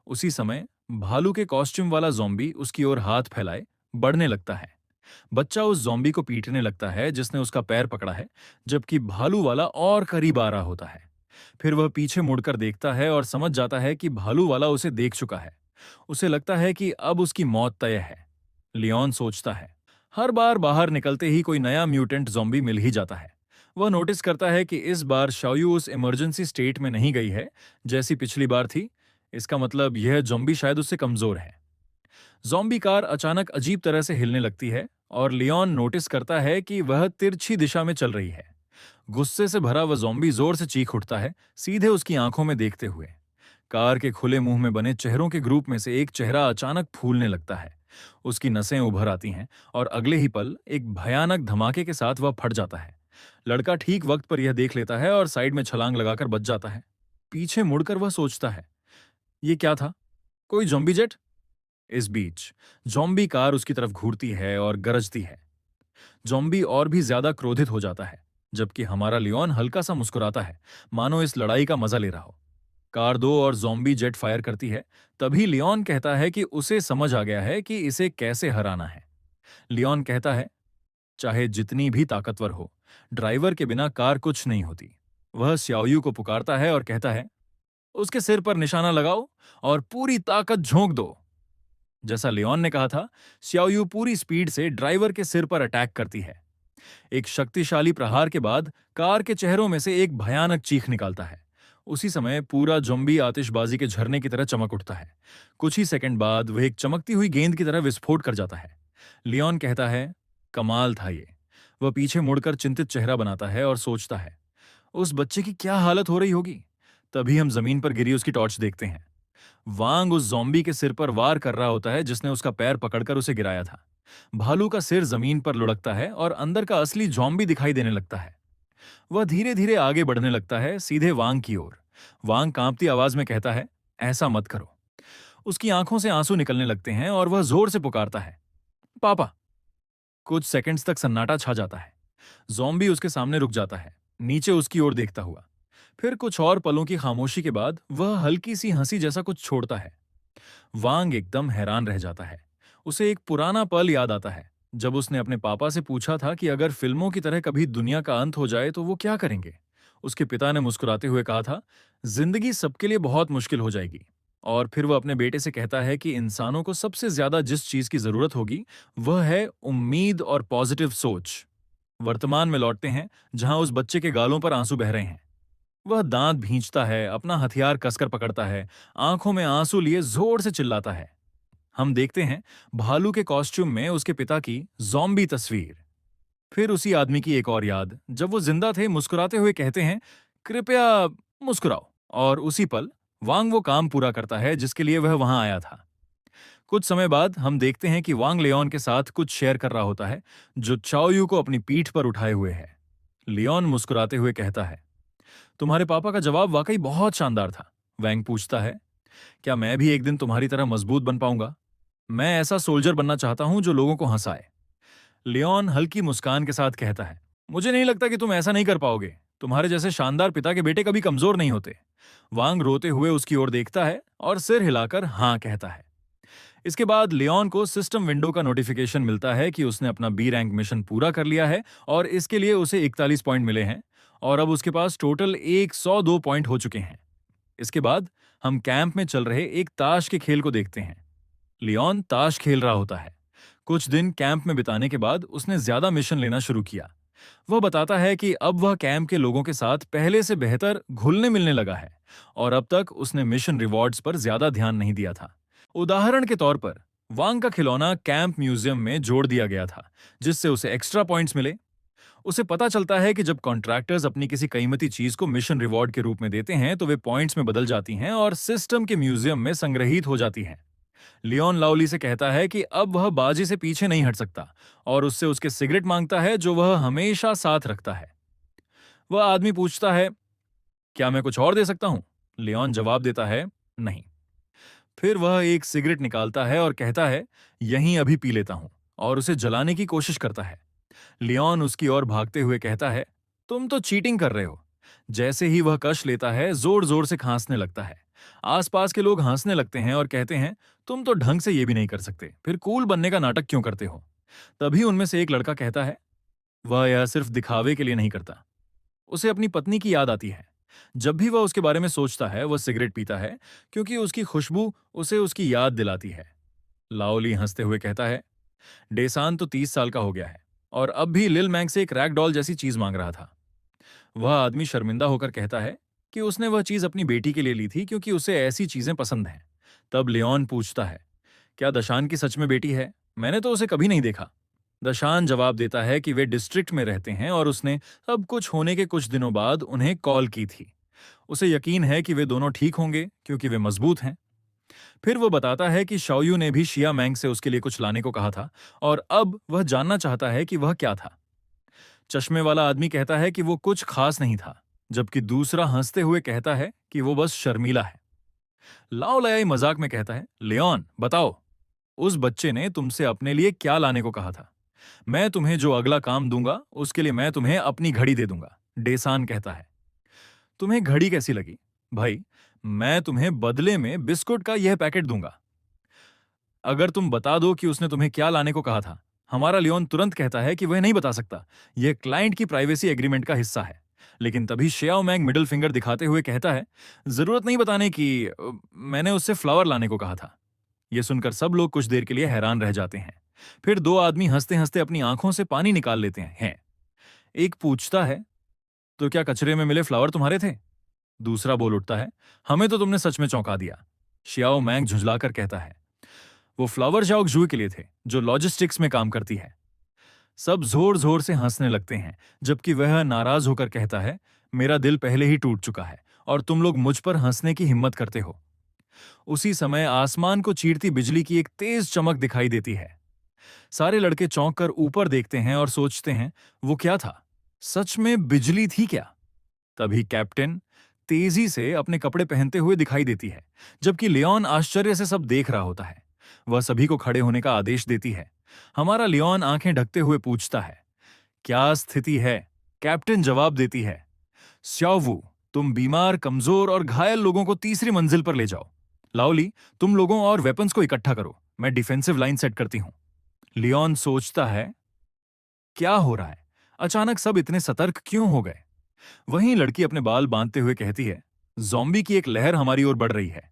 उसी समय भालू के कॉस्ट्यूम वाला ज़ॉम्बी उसकी ओर हाथ फैलाए बढ़ने लगता है। बच्चा उस ज़ॉम्बी को पीटने लगता है जिसने उसका पैर पकड़ा है, जबकि भालू वाला और करीब आ रहा होता है। फिर वह पीछे मुड़कर देखता है और समझ जाता है कि भालू वाला उसे देख चुका है। उसे लगता है कि अब उसकी मौत तय है। लियोन सोचता है, हर बार बाहर निकलते ही कोई नया म्यूटेंट ज़ॉम्बी मिल ही जाता है। वह नोटिस करता है कि इस बार शाओयू उस इमरजेंसी स्टेट में नहीं गई है जैसी पिछली बार थी। इसका मतलब यह ज़ॉम्बी शायद उससे कमजोर है। ज़ॉम्बी कार अचानक अजीब तरह से हिलने लगती है और लियोन नोटिस करता है कि वह तिरछी दिशा में चल रही है। गुस्से से भरा वह ज़ॉम्बी जोर से चीख उठता है, सीधे उसकी आंखों में देखते हुए। कार के खुले मुंह में बने चेहरों के ग्रुप में से एक चेहरा अचानक फूलने लगता है। उसकी नसें उभर आती हैं और अगले ही पल एक भयानक धमाके के साथ वह फट जाता है। लड़का ठीक वक्त पर यह देख लेता है और साइड में छलांग लगाकर बच जाता है। पीछे मुड़कर वह सोचता है, ये क्या था? कोई ज़ॉम्बी जेट? इस बीच ज़ॉम्बी कार उसकी तरफ घूरती है और गरजती है। ज़ॉम्बी और भी ज्यादा क्रोधित हो जाता है, जबकि हमारा लियोन हल्का सा मुस्कुराता है, मानो इस लड़ाई का मजा ले रहा हो। कार दो और ज़ॉम्बी जेट फायर करती है। तभी लियोन कहता है कि उसे समझ आ गया है कि इसे कैसे हराना है। लियोन कहता है, चाहे जितनी भी ताकतवर हो, ड्राइवर के बिना कार कुछ नहीं होती। वह स्याओयू को पुकारता है और कहता है, उसके सिर पर निशाना लगाओ और पूरी ताकत झोंक दो। जैसा लियोन ने कहा था, स्याओयू पूरी स्पीड से ड्राइवर के सिर पर अटैक करती है। एक शक्तिशाली प्रहार के बाद कार के चेहरों में से एक भयानक चीख निकालता है। उसी समय पूरा ज़ॉम्बी आतिशबाजी के झरने की तरह चमक उठता है। कुछ ही सेकंड बाद वह एक चमकती हुई गेंद की तरह विस्फोट कर जाता है। लियोन कहता है, कमाल था ये। वह पीछे मुड़कर चिंतित चेहरा बनाता है और सोचता है, उस बच्चे की क्या हालत हो रही होगी। तभी हम जमीन पर गिरी उसकी टॉर्च देखते हैं। वांग उस ज़ॉम्बी के सिर पर वार कर रहा होता है जिसने उसका पैर पकड़कर उसे गिराया था। भालू का सिर जमीन पर लुढ़कता है और अंदर का असली ज़ॉम्बी दिखाई देने लगता है। वह धीरे धीरे आगे बढ़ने लगता है, सीधे वांग की ओर। वांग कांपती आवाज में कहता है, ऐसा मत करो। उसकी आंखों से आंसू निकलने लगते हैं और वह जोर से पुकारता है, पापा। कुछ सेकंड्स तक सन्नाटा छा जाता है। ज़ॉम्बी उसके सामने रुक जाता है, नीचे उसकी ओर देखता हुआ। फिर कुछ और पलों की खामोशी के बाद वह हल्की सी हंसी जैसा कुछ छोड़ता है। वांग एकदम हैरान रह जाता है। उसे एक पुराना पल याद आता है, जब उसने अपने पापा से पूछा था कि अगर फिल्मों की तरह कभी दुनिया का अंत हो जाए तो वो क्या करेंगे। उसके पिता ने मुस्कुराते हुए कहा था, जिंदगी सबके लिए बहुत मुश्किल हो जाएगी। और फिर वह अपने बेटे से कहता है कि इंसानों को सबसे ज्यादा जिस चीज की जरूरत होगी वह है उम्मीद और पॉजिटिव सोच। वर्तमान में लौटते हैं, जहां उस बच्चे के गालों पर आंसू बह रहे हैं। वह दांत भींचता है, अपना हथियार कसकर पकड़ता है, आंखों में आंसू लिए जोर से चिल्लाता है। हम देखते हैं भालू के कॉस्ट्यूम में उसके पिता की ज़ॉम्बी तस्वीर। फिर उसी आदमी की एक और याद, जब वो जिंदा थे, मुस्कुराते हुए कहते हैं, कृपया मुस्कुराओ। और उसी पल वांग वो काम पूरा करता है जिसके लिए वह वहां आया था। कुछ समय बाद हम देखते हैं कि वांग लियोन के साथ कुछ शेयर कर रहा होता है, जो चाओयू को अपनी पीठ पर उठाए हुए है। लियोन मुस्कुराते हुए कहता है, तुम्हारे पापा का जवाब वाकई बहुत शानदार था। वैंग पूछता है, क्या मैं भी एक दिन तुम्हारी तरह मजबूत बन पाऊंगा? मैं ऐसा सोल्जर बनना चाहता हूं जो लोगों को हंसाए। लियोन हल्की मुस्कान के साथ कहता है, मुझे नहीं लगता कि तुम ऐसा नहीं कर पाओगे। तुम्हारे जैसे शानदार पिता के बेटे कभी कमजोर नहीं होते। वांग रोते हुए उसकी ओर देखता है और सिर हिलाकर हाँ कहता है। इसके बाद लियोन को सिस्टम विंडो का नोटिफिकेशन मिलता है कि उसने अपना बी रैंक मिशन पूरा कर लिया है और इसके लिए उसे 41 पॉइंट मिले हैं और अब उसके पास टोटल 102 पॉइंट हो चुके हैं। इसके बाद हम कैंप में चल रहे एक ताश के खेल को देखते हैं। लियोन ताश खेल रहा होता है। कुछ दिन कैंप में बिताने के बाद उसने ज्यादा मिशन लेना शुरू किया। वह बताता है कि अब वह कैंप के लोगों के साथ पहले से बेहतर घुलने मिलने लगा है और अब तक उसने मिशन रिवॉर्ड्स पर ज्यादा ध्यान नहीं दिया था। उदाहरण के तौर पर वांग का खिलौना कैंप म्यूजियम में जोड़ दिया गया था, जिससे उसे एक्स्ट्रा पॉइंट्स मिले। उसे पता चलता है कि जब कॉन्ट्रैक्टर्स अपनी किसी कीमती चीज को मिशन रिवॉर्ड के रूप में देते हैं तो वे पॉइंट्स में बदल जाती हैं और सिस्टम के म्यूजियम में संग्रहित हो जाती हैं। लियोन लाउली से कहता है कि अब वह बाजी से पीछे नहीं हट सकता और उससे उसके सिगरेट मांगता है जो वह हमेशा साथ रखता है। वह आदमी पूछता है, क्या मैं कुछ और दे सकता हूं? लियोन जवाब देता है, नहीं। फिर वह एक सिगरेट निकालता है और कहता है, यहीं अभी पी लेता हूं, और उसे जलाने की कोशिश करता है। लियोन उसकी ओर भागते हुए कहता है, तुम तो चीटिंग कर रहे हो। जैसे ही वह कश लेता है, जोर जोर से खांसने लगता है। आसपास के लोग हंसने लगते हैं और कहते हैं, तुम तो ढंग से ये भी नहीं कर सकते, फिर कूल बनने का नाटक क्यों करते हो? तभी उनमें से एक लड़का कहता है, वह यह सिर्फ दिखावे के लिए नहीं करता। उसे अपनी पत्नी की याद आती है। जब भी वह उसके बारे में सोचता है, वह सिगरेट पीता है, क्योंकि उसकी खुशबू उसे उसकी याद दिलाती है। लाओली हंसते हुए कहता है, डेसान तो 30 साल का हो गया है और अब भी लिल मैंग से एक रैग डॉल जैसी चीज मांग रहा था। वह आदमी शर्मिंदा होकर कहता है कि उसने वह चीज अपनी बेटी के लिए ली थी क्योंकि उसे ऐसी चीजें पसंद हैं। तब लियोन पूछता है, क्या दशान की सच में बेटी है? मैंने तो उसे कभी नहीं देखा। दशान जवाब देता है कि वे डिस्ट्रिक्ट में रहते हैं और उसने सब कुछ होने के कुछ दिनों बाद उन्हें कॉल की थी। उसे यकीन है कि वे दोनों ठीक होंगे क्योंकि वे मजबूत हैं। फिर वो बताता है कि शाओयू ने भी शिया मैंग से उसके लिए कुछ लाने को कहा था और अब वह जानना चाहता है कि वह क्या था। चश्मे वाला आदमी कहता है कि वो कुछ खास नहीं था, जबकि दूसरा हंसते हुए कहता है कि वो बस शर्मीला है। लाओ लयाई मजाक में कहता है, लियोन बताओ, उस बच्चे ने तुमसे अपने लिए क्या लाने को कहा था? मैं तुम्हें जो अगला काम दूंगा उसके लिए मैं तुम्हें अपनी घड़ी दे दूंगा। डेसान कहता है। तुम्हें घड़ी कैसी लगी? भाई, मैं तुम्हें बदले में बिस्कुट का यह पैकेट दूंगा अगर तुम बता दो कि उसने तुम्हें क्या लाने को कहा था। हमारा लियोन तुरंत कहता है कि वह नहीं बता सकता, यह क्लाइंट की प्राइवेसी एग्रीमेंट का हिस्सा है। लेकिन तभी शियाओ मैंग मिडिल फिंगर दिखाते हुए कहता है, जरूरत नहीं बताने की, मैंने उससे फ्लावर लाने को कहा था। यह सुनकर सब लोग कुछ देर के लिए हैरान रह जाते हैं। फिर दो आदमी हंसते हंसते अपनी आंखों से पानी निकाल लेते हैं। एक पूछता है, तो क्या कचरे में मिले फ्लावर तुम्हारे थे? दूसरा बोल उठता है, हमें तो तुमने सच में चौंका दिया। शियाओ मैंग झुंझलाकर कहता है, वो फ्लावर जाओक जुई के लिए थे, जो लॉजिस्टिक्स में काम करती है। सब जोर जोर से हंसने लगते हैं, जबकि वह नाराज होकर कहता है, मेरा दिल पहले ही टूट चुका है और तुम लोग मुझ पर हंसने की हिम्मत करते हो। उसी समय आसमान को चीरती बिजली की एक तेज चमक दिखाई देती है। सारे लड़के चौंक कर ऊपर देखते हैं और सोचते हैं, वो क्या था? सच में बिजली थी क्या? तभी कैप्टन तेजी से अपने कपड़े पहनते हुए दिखाई देती है, जबकि लियोन आश्चर्य से सब देख रहा होता है। वह सभी को खड़े होने का आदेश देती है। हमारा लियोन आंखें ढकते हुए पूछता है, क्या स्थिति है? कैप्टन जवाब देती है, स्यावू, तुम बीमार, कमजोर और घायल लोगों को तीसरी मंजिल पर ले जाओ। लाओली, तुम लोगों और वेपन्स को इकट्ठा करो, मैं डिफेंसिव लाइन सेट करती हूं। लियोन सोचता है, क्या हो रहा है? अचानक सब इतने सतर्क क्यों हो गए? वहीं लड़की अपने बाल बांधते हुए कहती है, जॉम्बी की एक लहर हमारी ओर बढ़ रही है।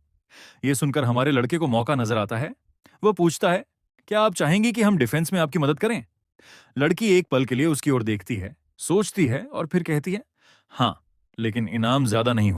यह सुनकर हमारे लड़के को मौका नजर आता है। वह पूछता है, क्या आप चाहेंगी कि हम डिफेंस में आपकी मदद करें? लड़की एक पल के लिए उसकी ओर देखती है, सोचती है और फिर कहती है, हाँ, लेकिन इनाम ज्यादा नहीं हो।